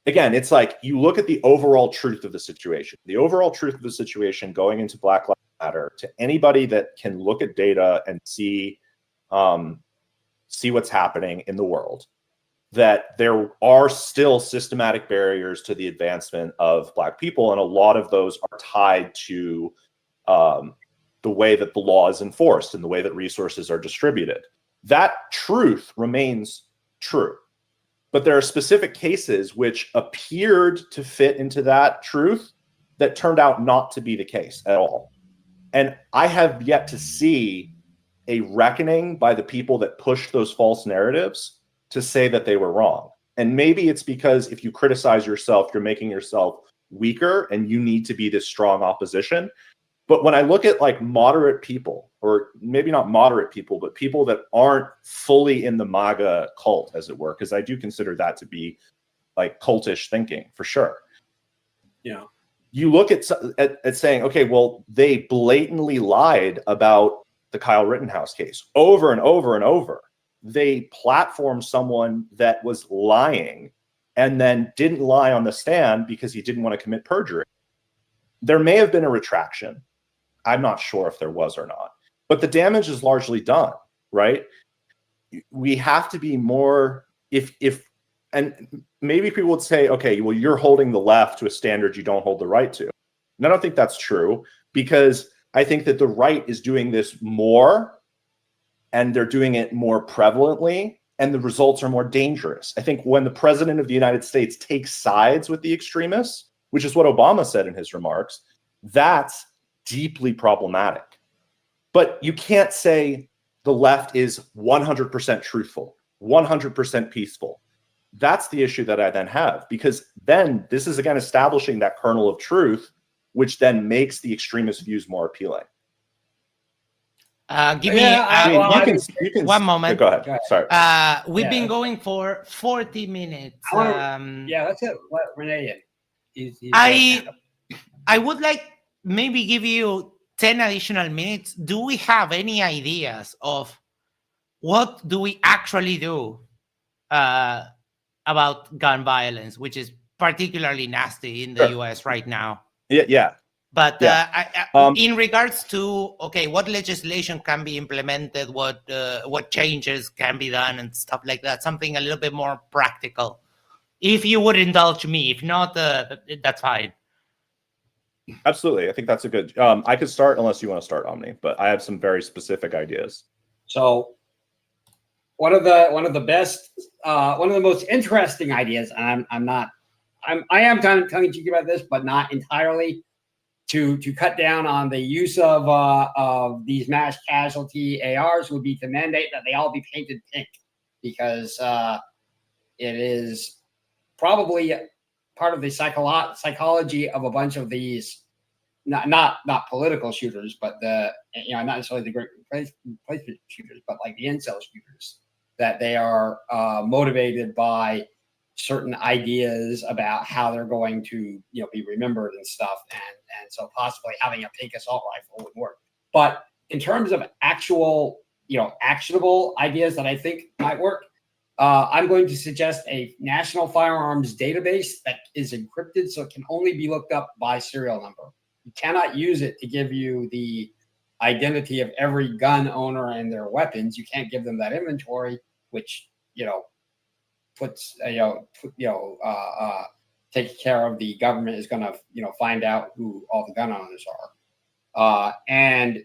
again, it's like you look at the overall truth of the situation. The overall truth of the situation going into Black Lives Matter, to anybody that can look at data and see what's happening in the world, that there are still systematic barriers to the advancement of Black people. And a lot of those are tied to the way that the law is enforced and the way that resources are distributed. That truth remains true. But there are specific cases which appeared to fit into that truth that turned out not to be the case at all. And I have yet to see a reckoning by the people that pushed those false narratives to say that they were wrong. And maybe it's because if you criticize yourself, you're making yourself weaker and you need to be this strong opposition. But when I look at like moderate people, or maybe not moderate people, but people that aren't fully in the MAGA cult, as it were, because I do consider that to be like cultish thinking for sure. Yeah. You look at saying, okay, well, they blatantly lied about the Kyle Rittenhouse case over and over and over. They platformed someone that was lying and then didn't lie on the stand because he didn't want to commit perjury. There may have been a retraction. I'm not sure if there was or not, but the damage is largely done. right? We have to be more, and maybe people would say, okay, well, you're holding the left to a standard you don't hold the right to. And I don't think that's true, because I think that the right is doing this more, and they're doing it more prevalently, and the results are more dangerous. I think when the president of the United States takes sides with the extremists, which is what Obama said in his remarks, that's deeply problematic. But you can't say the left is 100% truthful, 100% peaceful. That's the issue that I then have, because then this is again establishing that kernel of truth, which then makes the extremist views more appealing. Give me You can. one moment. Go ahead. Sorry. We've been going for 40 minutes. That's it. Let Renee in. I would like maybe give you 10 additional minutes. Do we have any ideas of what do we actually do about gun violence, which is particularly nasty in the US right now? Yeah. But in regards to, okay, what legislation can be implemented, what changes can be done and stuff like that, something a little bit more practical. If you would indulge me, if not, that's fine. Absolutely. I think that's a good, I could start unless you want to start, Omni, but I have some very specific ideas. So one of the best, one of the most interesting ideas, and I am kind of tongue-in-cheek about this, but not entirely, to cut down on the use of these mass casualty ARs would be to mandate that they all be painted pink, because it is probably part of the psychology of a bunch of these, not political shooters, but not necessarily the great replacement shooters, but like the incel shooters, that they are motivated by certain ideas about how they're going to be remembered and stuff, and so possibly having a pink assault rifle would work. But in terms of actual actionable ideas that I think might work, I'm going to suggest a national firearms database that is encrypted, so it can only be looked up by serial number. You cannot use it to give you the identity of every gun owner and their weapons. You can't give them that inventory, which puts take care of the government is going to find out who all the gun owners are,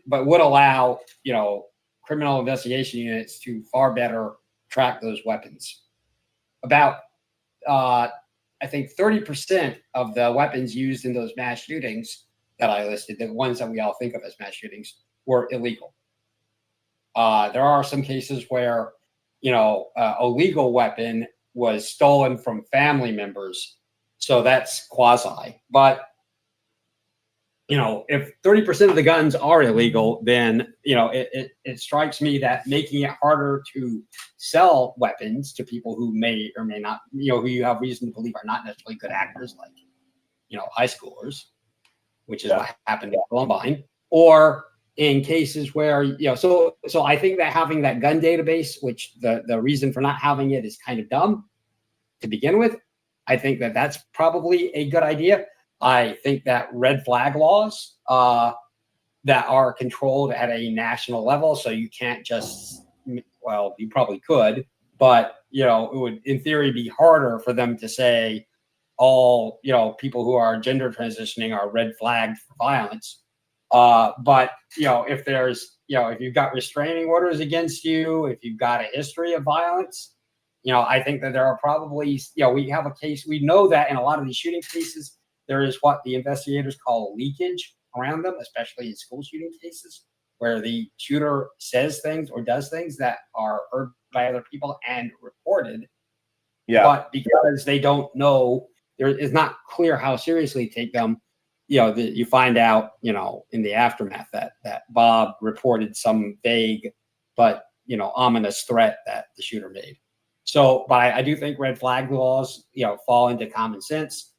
but would allow criminal investigation units to far better track those weapons. About I think 30% of the weapons used in those mass shootings that I listed, the ones that we all think of as mass shootings, were illegal. There are some cases where a legal weapon was stolen from family members, so that's quasi. But if 30% of the guns are illegal, then it strikes me that making it harder to sell weapons to people who may or may not, who you have reason to believe are not necessarily good actors, like high schoolers, which is what happened at Columbine, or in cases where so I think that having that gun database, which the reason for not having it is kind of dumb to begin with, I think that that's probably a good idea. I think that red flag laws that are controlled at a national level, so you can't just, well, you probably could, but it would in theory be harder for them to say all people who are gender transitioning are red flagged for violence. But if there's if you've got restraining orders against you, if you've got a history of violence, I think that there are probably we have a case. We know that in a lot of these shooting cases, there is what the investigators call leakage around them, especially in school shooting cases, where the shooter says things or does things that are heard by other people and reported. Yeah. But because they don't know, there is not clear how seriously to take them. You find out, in the aftermath that Bob reported some vague but ominous threat that the shooter made. So, but I do think red flag laws, fall into common sense.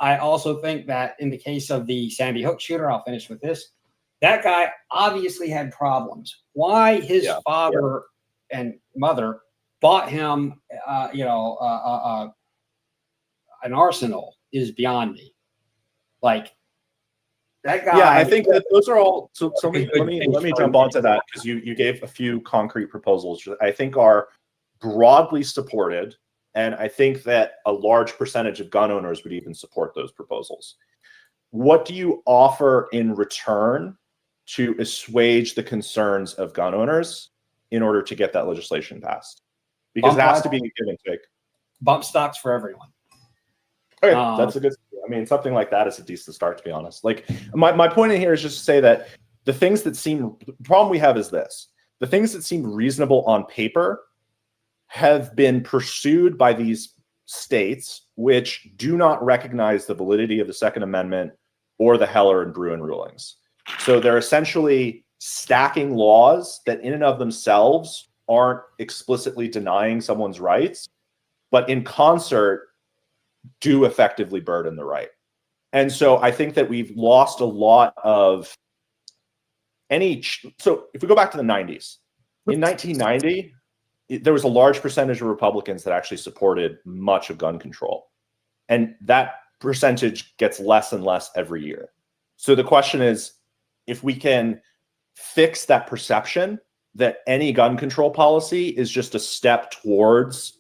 I also think that in the case of the Sandy Hook shooter, I'll finish with this. That guy obviously had problems. Why his father and mother bought him, an arsenal is beyond me. Like, That guy. Yeah, I think that those are all. So let me Good jump onto that, because you gave a few concrete proposals that I think are broadly supported, and I think that a large percentage of gun owners would even support those proposals. What do you offer in return to assuage the concerns of gun owners in order to get that legislation passed? Because it has to be a give and take. Bump stocks for everyone. Okay, that's a good. I mean, something like that is a decent start, to be honest. Like, my point in here is just to say that the things that seem, the problem we have is this: the things that seem reasonable on paper have been pursued by these states which do not recognize the validity of the Second Amendment or the Heller and Bruin rulings. So they're essentially stacking laws that in and of themselves aren't explicitly denying someone's rights, but in concert do effectively burden the right. And so I think that we've lost a lot of so if we go back to the 90s, in 1990, there was a large percentage of Republicans that actually supported much of gun control. And that percentage gets less and less every year. So the question is, if we can fix that perception that any gun control policy is just a step towards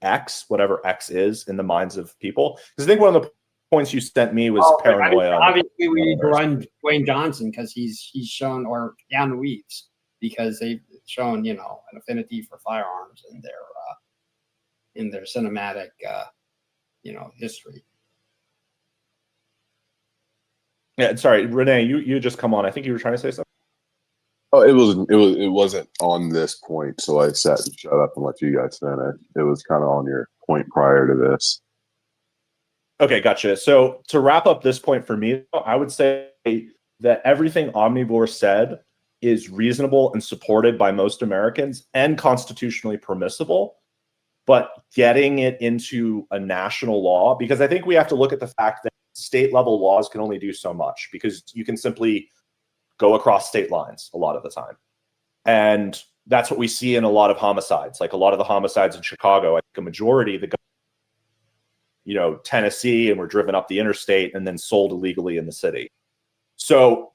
X, whatever X is in the minds of people. Because I think one of the points you sent me was paranoia. Obviously, we need to run Dwayne Johnson because he's shown, or Keanu Reeves, because they've shown, an affinity for firearms in their cinematic, history. Yeah, sorry, Renee, you just come on. I think you were trying to say something. Oh, it wasn't on this point, so I sat and shut up and let you guys finish. It was kind of on your point prior to this. Okay, gotcha. So to wrap up this point for me, I would say that everything Omnivore said is reasonable and supported by most Americans and constitutionally permissible, but getting it into a national law, because I think we have to look at the fact that state level laws can only do so much, because you can simply go across state lines a lot of the time. And that's what we see in a lot of homicides. Like a lot of the homicides in Chicago, I think a majority, Tennessee, and were driven up the interstate and then sold illegally in the city. So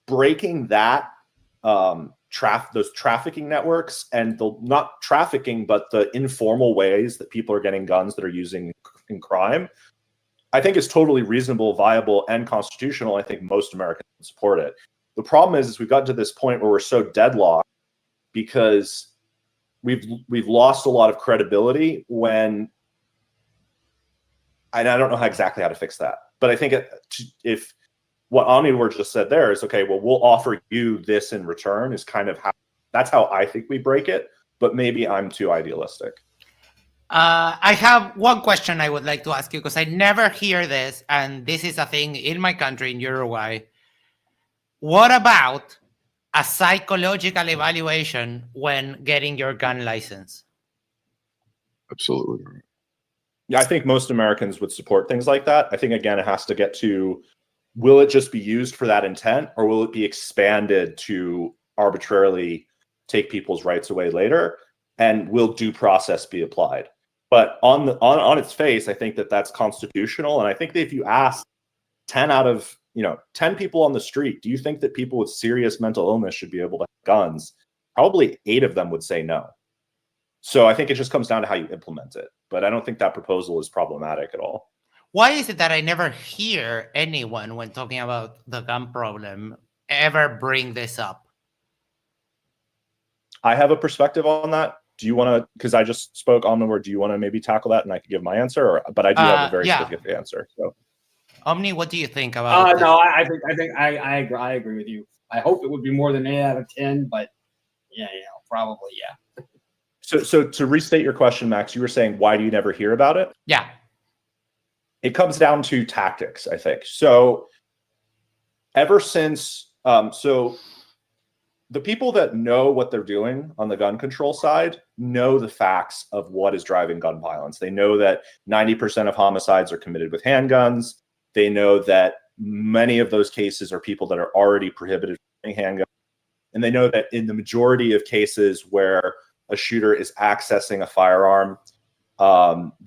breaking that, those trafficking networks and not trafficking, but the informal ways that people are getting guns that are using in crime, I think is totally reasonable, viable, and constitutional. I think most Americans support it. The problem is we've gotten to this point where we're so deadlocked because we've lost a lot of credibility when, and I don't know exactly how to fix that, but I think if what Omnivore just said there is, okay, well, we'll offer you this in return, is kind of that's how I think we break it, but maybe I'm too idealistic. I have one question I would like to ask you, because I never hear this, and this is a thing in my country, in Uruguay. What about a psychological evaluation when getting your gun license? Absolutely. Yeah, I think most Americans would support things like that. I think, again, it has to get to, will it just be used for that intent, or will it be expanded to arbitrarily take people's rights away later? And will due process be applied? But on its face, I think that that's constitutional. And I think that if you ask 10 out of 10 people on the street, do you think that people with serious mental illness should be able to have guns? Probably 8 of them would say no. So I think it just comes down to how you implement it. But I don't think that proposal is problematic at all. Why is it that I never hear anyone, when talking about the gun problem, ever bring this up? I have a perspective on that. Do you want to, because I just spoke Omnivore, do you want to maybe tackle that and I could give my answer? But I do have a very specific answer. So, Omni, what do you think about No, I think I agree with you. I hope it would be more than 8 out of 10, but probably, yeah. So to restate your question, Max, you were saying, why do you never hear about it? Yeah. It comes down to tactics, I think. So ever since, the people that know what they're doing on the gun control side know the facts of what is driving gun violence. They know that 90% of homicides are committed with handguns. They know that many of those cases are people that are already prohibited from handguns. And they know that in the majority of cases where a shooter is accessing a firearm,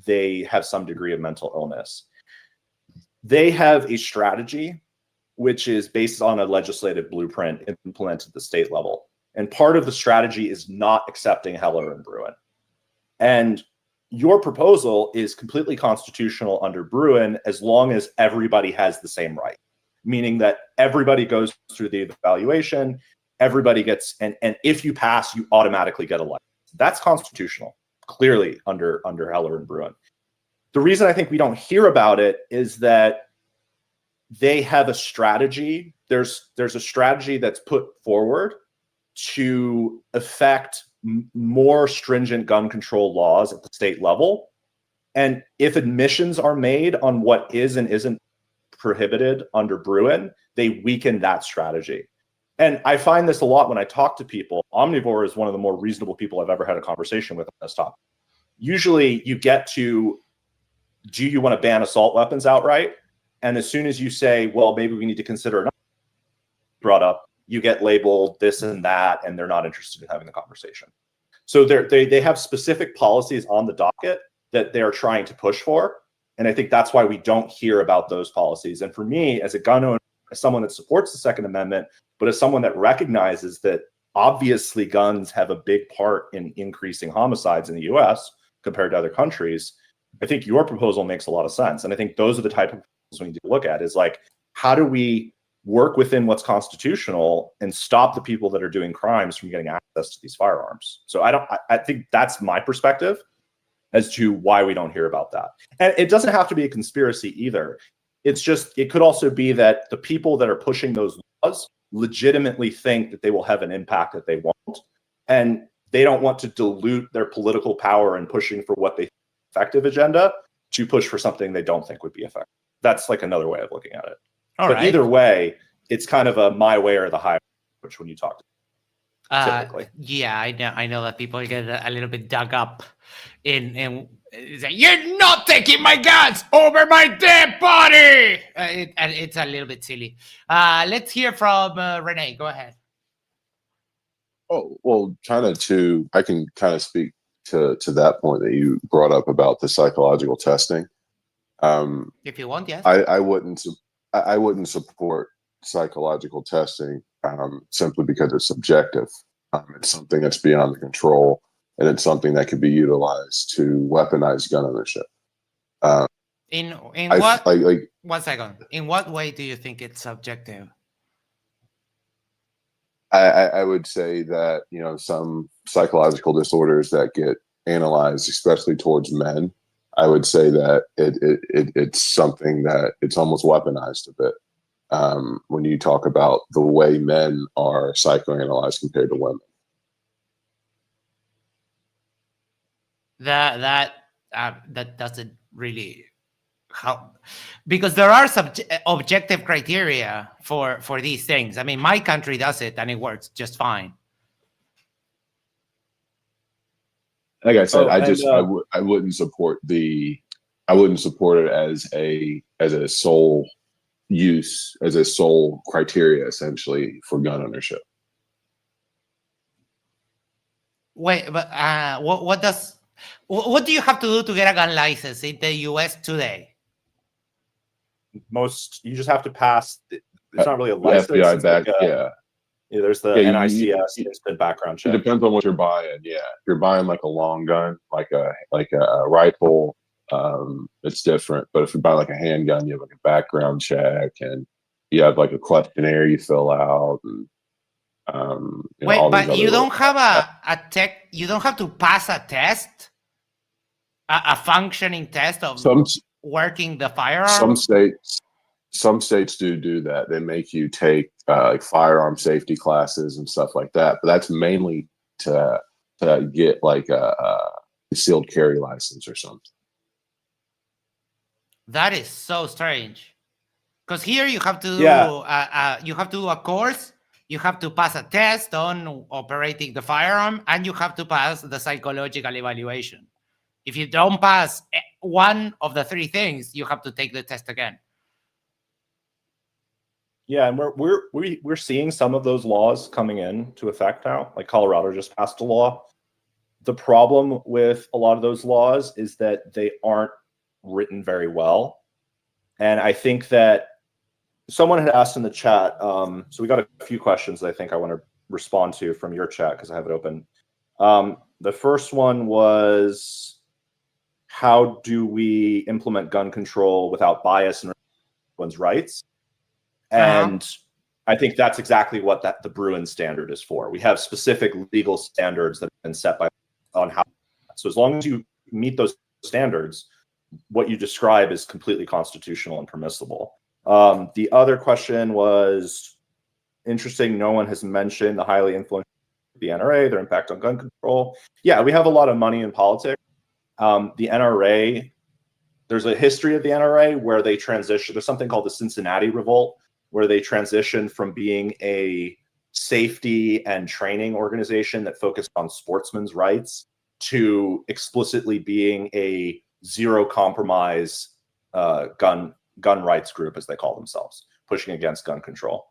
they have some degree of mental illness. They have a strategy which is based on a legislative blueprint implemented at the state level. And part of the strategy is not accepting Heller and Bruin. And your proposal is completely constitutional under Bruin as long as everybody has the same right, meaning that everybody goes through the evaluation, everybody gets, and if you pass, you automatically get elected. That's constitutional, clearly under Heller and Bruin. The reason I think we don't hear about it is that they have a strategy. There's a strategy that's put forward to affect more stringent gun control laws at the state level. And if admissions are made on what is and isn't prohibited under Bruin, they weaken that strategy. And I find this a lot when I talk to people. Omnivore is one of the more reasonable people I've ever had a conversation with on this topic. Usually you get to, do you want to ban assault weapons outright? And as soon as you say, well, maybe we need to consider it brought up, you get labeled this and that, and they're not interested in having the conversation. So they have specific policies on the docket that they're trying to push for. And I think that's why we don't hear about those policies. And for me, as a gun owner, as someone that supports the Second Amendment, but as someone that recognizes that obviously guns have a big part in increasing homicides in the US compared to other countries, I think your proposal makes a lot of sense. And I think those are the type of proposals we need to look at, is like, how do we work within what's constitutional and stop the people that are doing crimes from getting access to these firearms? So I think that's my perspective as to why we don't hear about that. And it doesn't have to be a conspiracy either. It's just, it could also be that the people that are pushing those laws legitimately think that they will have an impact that they want, and they don't want to dilute their political power in pushing for what they think is an effective agenda to push for something they don't think would be effective. That's like another way of looking at it. But either way, it's kind of a my way or the highway approach when you talk to typically. Yeah, I know that people get a little bit dug up in say, you're not taking my guns over my dead body. And it's a little bit silly. Let's hear from Renee. Go ahead. Oh, well, I can kind of speak to that point that you brought up about the psychological testing. If you want, yes. I wouldn't support psychological testing simply because it's subjective. It's something that's beyond the control, and it's something that can be utilized to weaponize gun ownership. In what? Like 1 second. In what way do you think it's subjective? I would say that, some psychological disorders that get analyzed, especially towards men, I would say that it's something that it's almost weaponized a bit. When you talk about the way men are psychoanalyzed compared to women. That doesn't really help, because there are objective criteria for these things. I mean, my country does it and it works just fine. Like I said, I wouldn't support it as a sole use, as a sole criteria essentially for gun ownership. Wait, but what do you have to do to get a gun license in the US today? You just have to pass. It's not really a license. FBI back, yeah. Yeah, there's the NICS instant background check. It depends on what you're buying. Yeah, if you're buying like a long gun, like a rifle, it's different. But if you buy like a handgun, you have like a background check, and you have like a questionnaire you fill out. And, wait, but you don't have a tech. You don't have to pass a test, a functioning test of working the firearm. Some states do that. They make you take like firearm safety classes and stuff like that. But that's mainly to get like a concealed carry license or something. That is so strange. Because here you have to do you have to do a course. You have to pass a test on operating the firearm, and you have to pass the psychological evaluation. If you don't pass one of the three things, you have to take the test again. Yeah, and we're seeing some of those laws coming into effect now. Like Colorado just passed a law. The problem with a lot of those laws is that they aren't written very well. And I think that someone had asked in the chat. So we got a few questions that I think I want to respond to from your chat because I have it open. The first one was, how do we implement gun control without bias and one's rights? And I think that's exactly what the Bruin standard is for. We have specific legal standards that have been set on how. So as long as you meet those standards, what you describe is completely constitutional and permissible. The other question was interesting. No one has mentioned the highly influential the NRA, their impact on gun control. Yeah, we have a lot of money in politics. The NRA, there's a history of the NRA where they transition. There's something called the Cincinnati Revolt, where they transitioned from being a safety and training organization that focused on sportsmen's rights to explicitly being a zero compromise gun rights group, as they call themselves, pushing against gun control.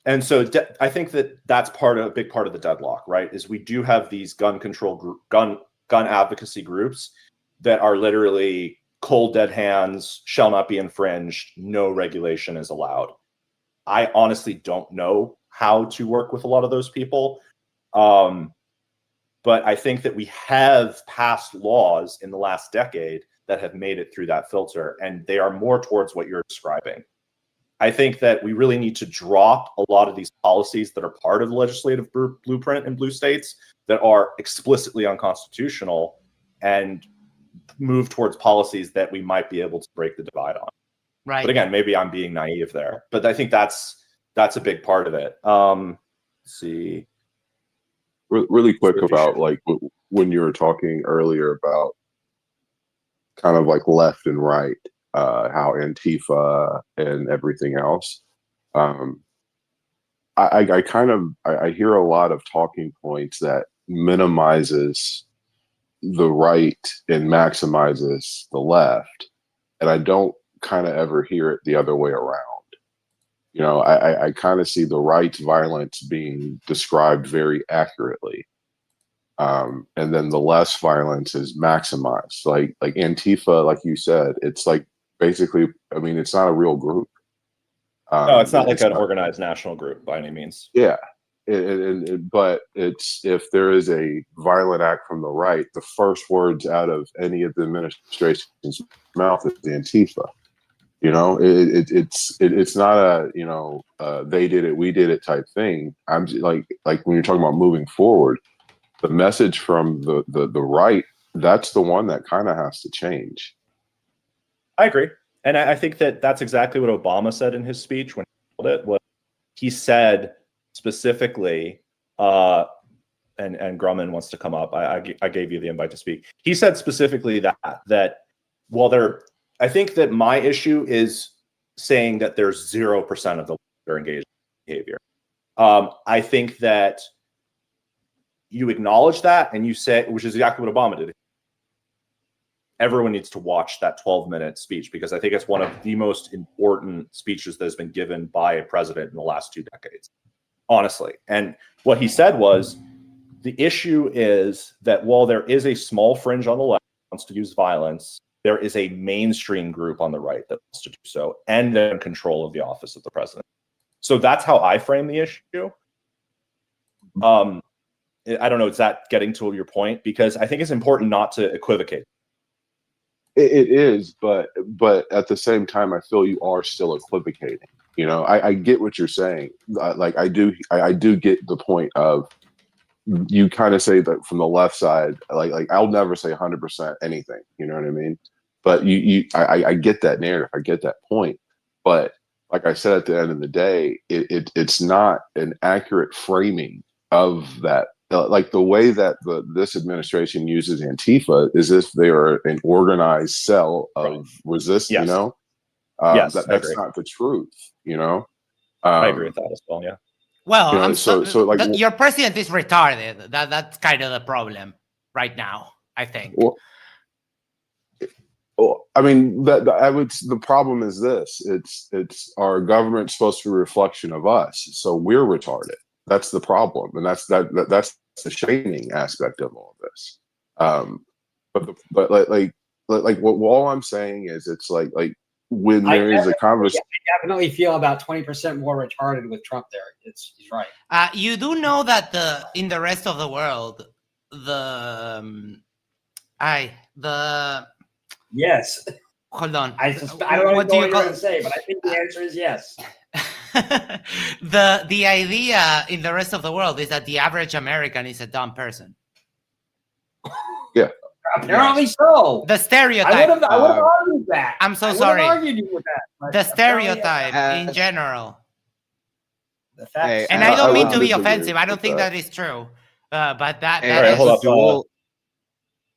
And so I think that's a big part of the deadlock, right? Is we do have these gun control gun advocacy groups that are literally cold dead hands, shall not be infringed, no regulation is allowed. I honestly don't know how to work with a lot of those people. But I think that we have passed laws in the last decade that have made it through that filter, and they are more towards what you're describing. I think that we really need to drop a lot of these policies that are part of the legislative blueprint in blue states that are explicitly unconstitutional and move towards policies that we might be able to break the divide on. Right. But again, maybe I'm being naive there, but I think that's a big part of it. Let's see. Really quick about like when you were talking earlier about kind of like left and right, how Antifa and everything else. I hear a lot of talking points that minimizes the right and maximizes the left, and I don't kind of ever hear it the other way around. You know, I kind of see the right's violence being described very accurately. And then the less violence is maximized. Like Antifa, like you said, it's like basically, I mean, it's not a real group. No, it's not like an organized national group by any means. Yeah. But it's, if there is a violent act from the right, the first words out of any of the administration's mouth is Antifa. You know, it's not a, you know, they did it, we did it type thing. I'm like when you're talking about moving forward, the message from the right, that's the one that kind of has to change. I agree. And I think that that's exactly what Obama said in his speech when he called it. He said specifically, and Grumman wants to come up. I gave you the invite to speak. He said specifically that while I think that my issue is saying that there's 0% of the that are engaged in behavior. I think that you acknowledge that and you say, which is exactly what Obama did. Everyone needs to watch that 12-minute speech because I think it's one of the most important speeches that has been given by a president in the last 2 decades, honestly. And what he said was, the issue is that while there is a small fringe on the left that wants to use violence, there is a mainstream group on the right that wants to do so, and they're in control of the office of the president. So that's how I frame the issue. I don't know, is that getting to your point? Because I think it's important not to equivocate. It is, but at the same time, I feel you are still equivocating. You know, I get what you're saying. Like I do get the point of, you kind of say that from the left side, like I'll never say 100% anything. You know what I mean? But I get that narrative. I get that point. But like I said, at the end of the day, it's not an accurate framing of that. Like the way that this administration uses Antifa is if they are an organized cell of resistance. Yes. You know, yes, that's not the truth. You know, I agree with that as well. Yeah. Well, you know, so like your president is retarded. That's kind of the problem right now, I think. Well, I mean, the problem is this: it's our government's supposed to be a reflection of us, so we're retarded. That's the problem, and that's the shaming aspect of all of this. But like what all I'm saying is, it's like when there is a conversation. I definitely feel about 20% more retarded with Trump there. He's right. You do know that in the rest of the world, Yes. hold on. I don't know what you're going to say, but I think the answer is yes. The idea in the rest of the world is that the average American is a dumb person. Yeah. Apparently so. The stereotype. I would have argued that. I'm so sorry. I would have argued you with that. The stereotype in general. The facts. And I don't mean to be disagree offensive. I don't think that is true. But that All right, hold up.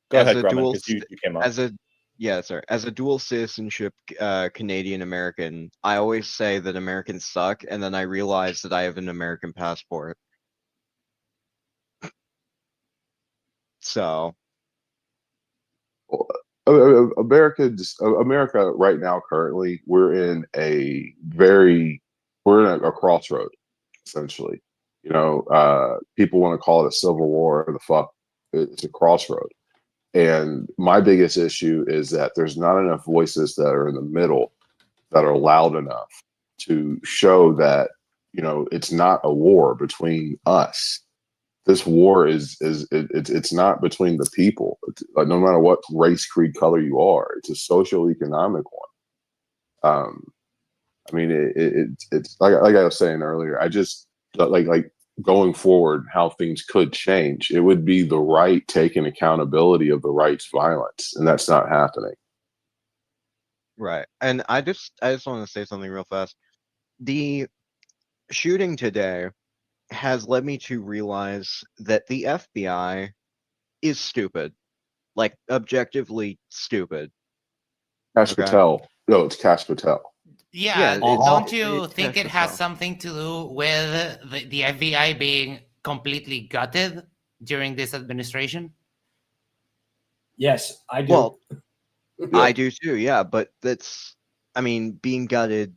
Go as ahead, a Grumman, dual, because you came up. as a dual citizenship Canadian American, I always say that Americans suck, and then I realize that I have an American passport. So America right now, currently, we're in a crossroad, essentially. You know, people want to call it a civil war. The fuck, it's a crossroad. And my biggest issue is that there's not enough voices that are in the middle that are loud enough to show that, you know, it's not a war between us. This war it's not between the people. Like, no matter what race, creed, color you are, it's a social economic one. I mean, it's like I was saying earlier. I just like going forward, how things could change. It would be the right taking accountability of the right's violence, and that's not happening. right, and I just want to say something real fast. The shooting today has led me to realize that the FBI is stupid, like objectively stupid. Cash Okay. Patel. No, it's Cash Patel. Yeah, Yeah, don't you think Cash it has Patel. something to do with the FBI being completely gutted during this administration? Yes, I do. Well, Yeah. I do too, yeah, but I mean, being gutted,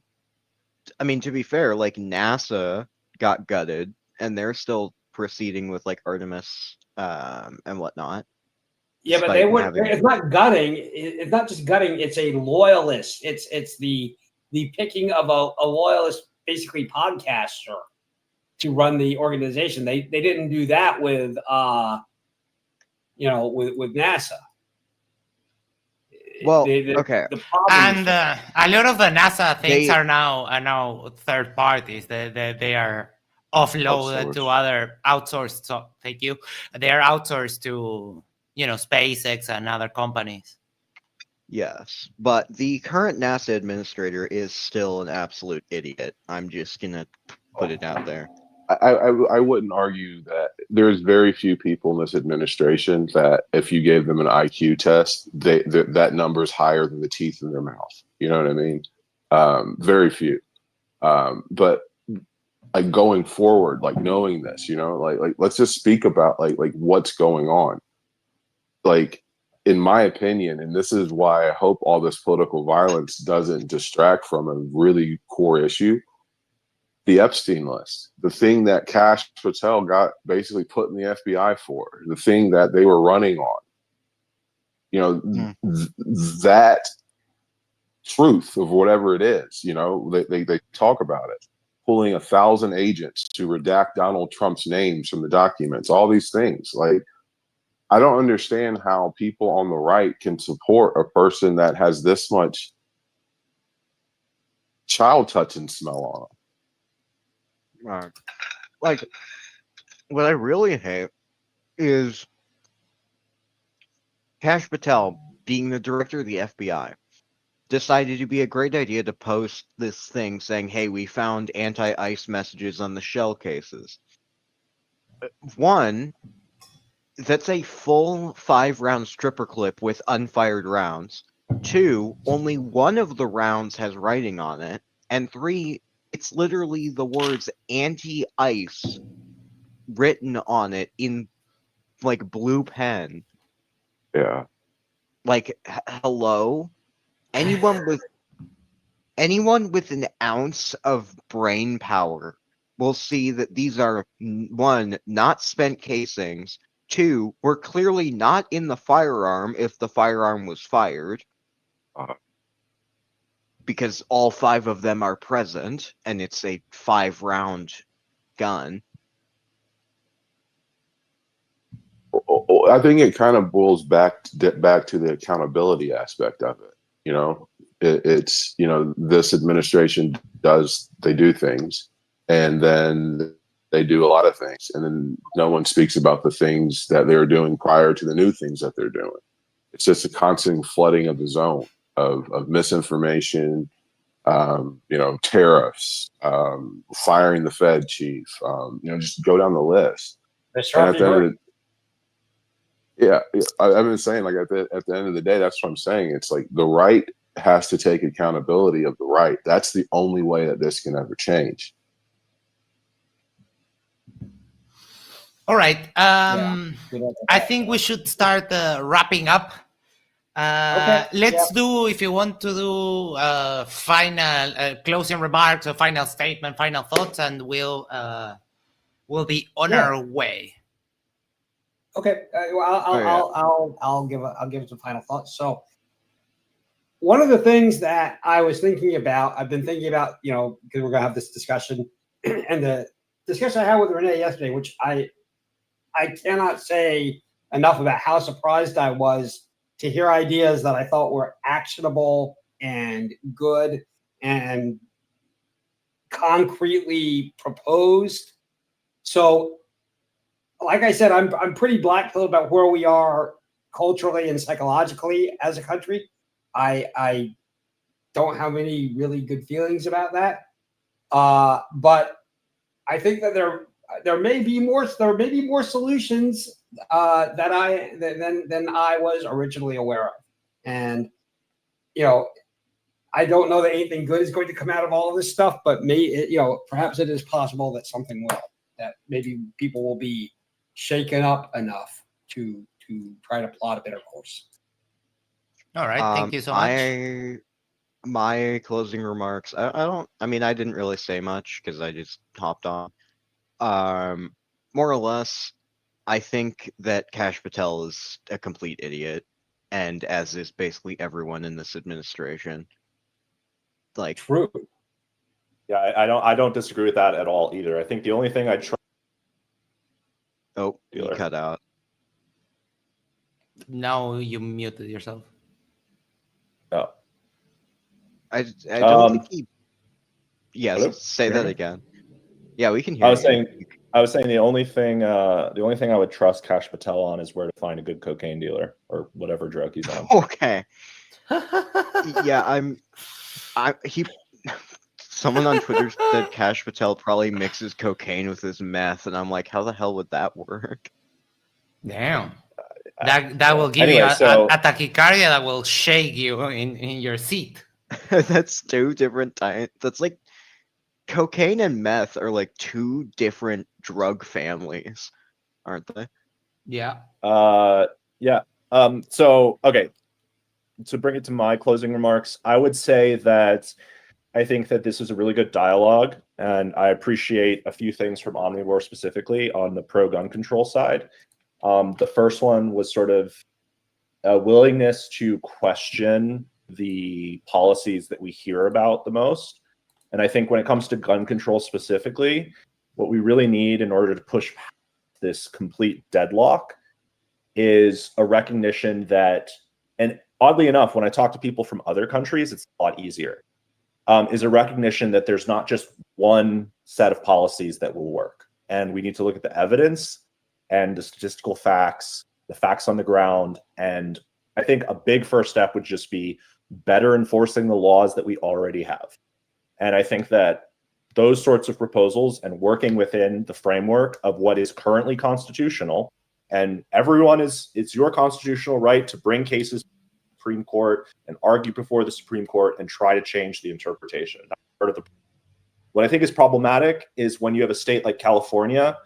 I mean, to be fair, like NASA got gutted, and they're still proceeding with like Artemis and whatnot. Yeah, but despite they would. having- It's not gutting. It's not just gutting. It's a loyalist. It's the picking of a loyalist, basically podcaster, to run the organization. They didn't do that with with NASA. Well, okay. The problem And a lot of the NASA things They- are now third parties. They are offloaded Outsourced. to other outsourced. So thank you. They are outsourced to SpaceX and other companies. Yes, but the current NASA administrator is still an absolute idiot. I'm just gonna put it out there. I wouldn't argue that. There's very few people in this administration that if you gave them an IQ test, that number is higher than the teeth in their mouth. You know what I mean? Very few. But like going forward, like knowing this, like let's just speak about like what's going on. Like, in my opinion, and this is why I hope all this political violence doesn't distract from a really core issue. The Epstein list, the thing that Cash Patel got basically put in the FBI for, the thing that they were running on, that truth of whatever it is, they talk about it, pulling 1,000 agents to redact Donald Trump's names from the documents, all these things. Like, I don't understand how people on the right can support a person that has this much child touching smell on them. Like, what I really hate is Cash Patel, being the director of the FBI, decided to be a great idea to post this thing saying, hey, we found anti-ICE messages on the shell cases. One, that's a full 5-round stripper clip with unfired rounds. 2, only one of the rounds has writing on it. And 3, it's literally the words anti-ICE written on it in like blue pen. Yeah. Like, hello? Anyone with an ounce of brain power will see that these are 1, not spent casings. 2, were clearly not in the firearm if the firearm was fired. because all 5 of them are present, and it's a 5-round gun. I think it kind of boils back to the accountability aspect of it. You know, it's this administration they do things, and then they do a lot of things, and then no one speaks about the things that they were doing prior to the new things that they're doing. It's just a constant flooding of the zone of misinformation, tariffs, firing the Fed chief, just go down the list. And at the end of I've been saying, like, at the end of the day, that's what I'm saying. It's like the right has to take accountability of the right. That's the only way that this can ever change. All right. I think we should start wrapping up. Let's do, if you want to do final closing remarks or final statement, final thoughts, and we'll be on our way. Okay. I'll give some final thoughts. So one of the things that I was thinking about, I've been thinking about, because we're gonna have this discussion, and the discussion I had with Renee yesterday, which I cannot say enough about how surprised I was to hear ideas that I thought were actionable and good and concretely proposed. So, like I said, I'm pretty black-pilled about where we are culturally and psychologically as a country. I don't have any really good feelings about that. But I think that there may be more solutions than I was originally aware of. And I don't know that anything good is going to come out of all of this stuff, but perhaps it is possible that something will, that maybe people will be shaken up enough to try to plot a better course. All right, thank you so much. My closing remarks. I didn't really say much because I just hopped on. More or less, I think that Kash Patel is a complete idiot, and as is basically everyone in this administration. Like, true. Yeah, I don't disagree with that at all either. I think the only thing I try. Oh, you cut out. Now you muted yourself. Oh. I don't think he. Yes, Hello? say Hear that me? again. Yeah, we can hear I was saying the only thing I would trust Kash Patel on is where to find a good cocaine dealer or whatever drug he's on. Okay. Yeah, someone on Twitter said Kash Patel probably mixes cocaine with his meth, and I'm like, how the hell would that work? Damn. That will give you a tachycardia that will shake you in your seat. That's 2 different types. That's like cocaine and meth are like 2 different drug families, aren't they? Yeah. Yeah. So, okay. To bring it to my closing remarks, I would say that I think that this is a really good dialogue, and I appreciate a few things from Omnivore specifically on the pro-gun control side. The first one was sort of a willingness to question the policies that we hear about the most. And I think when it comes to gun control specifically, what we really need in order to push past this complete deadlock is a recognition that, and oddly enough, when I talk to people from other countries, it's a lot easier, is a recognition that there's not just one set of policies that will work. And we need to look at the evidence and the statistical facts, the facts on the ground. And I think a big first step would just be better enforcing the laws that we already have. And I think that those sorts of proposals and working within the framework of what is currently constitutional, and it's your constitutional right to bring cases to the Supreme Court and argue before the Supreme Court and try to change the interpretation. What I think is problematic is when you have a state like California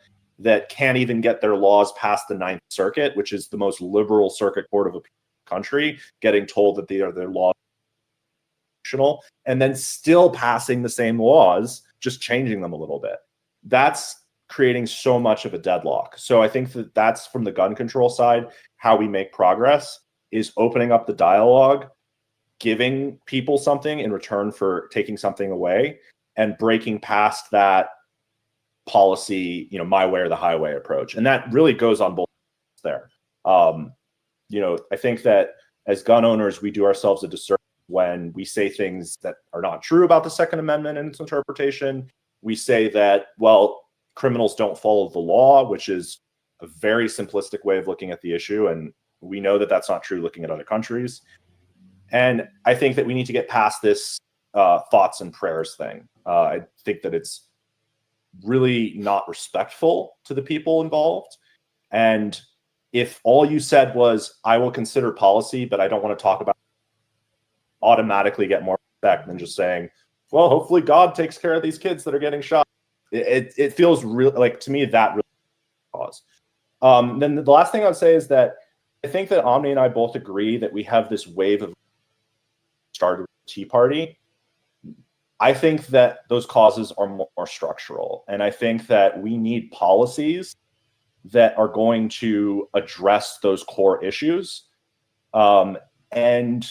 that can't even get their laws past the Ninth Circuit, which is the most liberal circuit court of a country, getting told that their laws are constitutional, and then still passing the same laws, just changing them a little bit. That's creating so much of a deadlock. So I think that that's from the gun control side, how we make progress is opening up the dialogue, giving people something in return for taking something away, and breaking past that policy, my way or the highway approach. And that really goes on both sides there. I think that as gun owners, we do ourselves a disservice when we say things that are not true about the Second Amendment and its interpretation. We say that, well, criminals don't follow the law, which is a very simplistic way of looking at the issue. And we know that that's not true looking at other countries. And I think that we need to get past this thoughts and prayers thing. I think that it's really not respectful to the people involved. And if all you said was, I will consider policy, but I don't want to talk about it, automatically get more respect than just saying, well, hopefully God takes care of these kids that are getting shot. It feels real, like, to me, that really cause. Then the last thing I would say is that I think that Omni and I both agree that we have this wave of started with the Tea Party. I think that those causes are more structural. And I think that we need policies that are going to address those core issues. And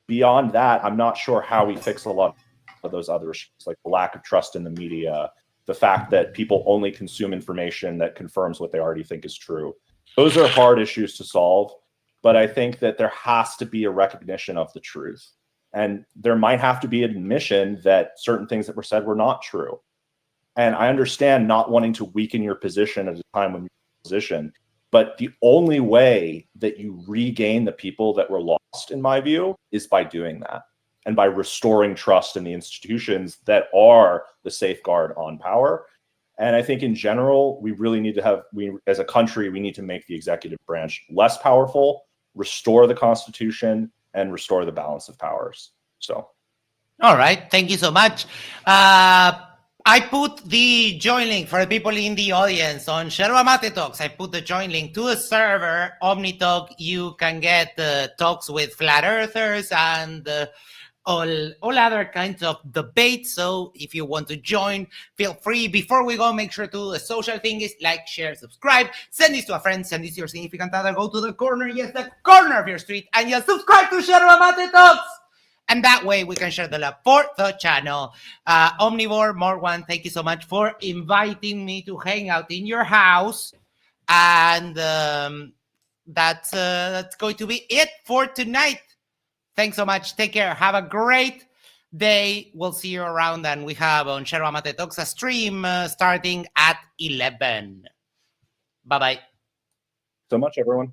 beyond that, I'm not sure how we fix a lot of those other issues, like the lack of trust in the media, the fact that people only consume information that confirms what they already think is true. Those are hard issues to solve, but I think that there has to be a recognition of the truth. And there might have to be an admission that certain things that were said were not true. And I understand not wanting to weaken your position at a time when you're in position, but the only way that you regain the people that were lost, in my view, is by doing that and by restoring trust in the institutions that are the safeguard on power. And I think in general, we really need to have, as a country, we need to make the executive branch less powerful, restore the Constitution, and restore the balance of powers. So. All right. Thank you so much. I put the join link for the people in the audience on Yerba Mate Talks. I put the join link to a server, OmniTalk. You can get talks with flat earthers and all other kinds of debates. So if you want to join, feel free. Before we go, make sure to the social thing is like, share, subscribe, send this to a friend, send this to your significant other, go to the corner, yes, the corner of your street, and just subscribe to Yerba Mate Talks. And that way we can share the love for the channel. Omnivore, Mordwand, thank you so much for inviting me to hang out in your house. And that's going to be it for tonight. Thanks so much. Take care. Have a great day. We'll see you around. And we have on Yerba Mate Talks a stream starting at 11. Bye-bye. So much, everyone.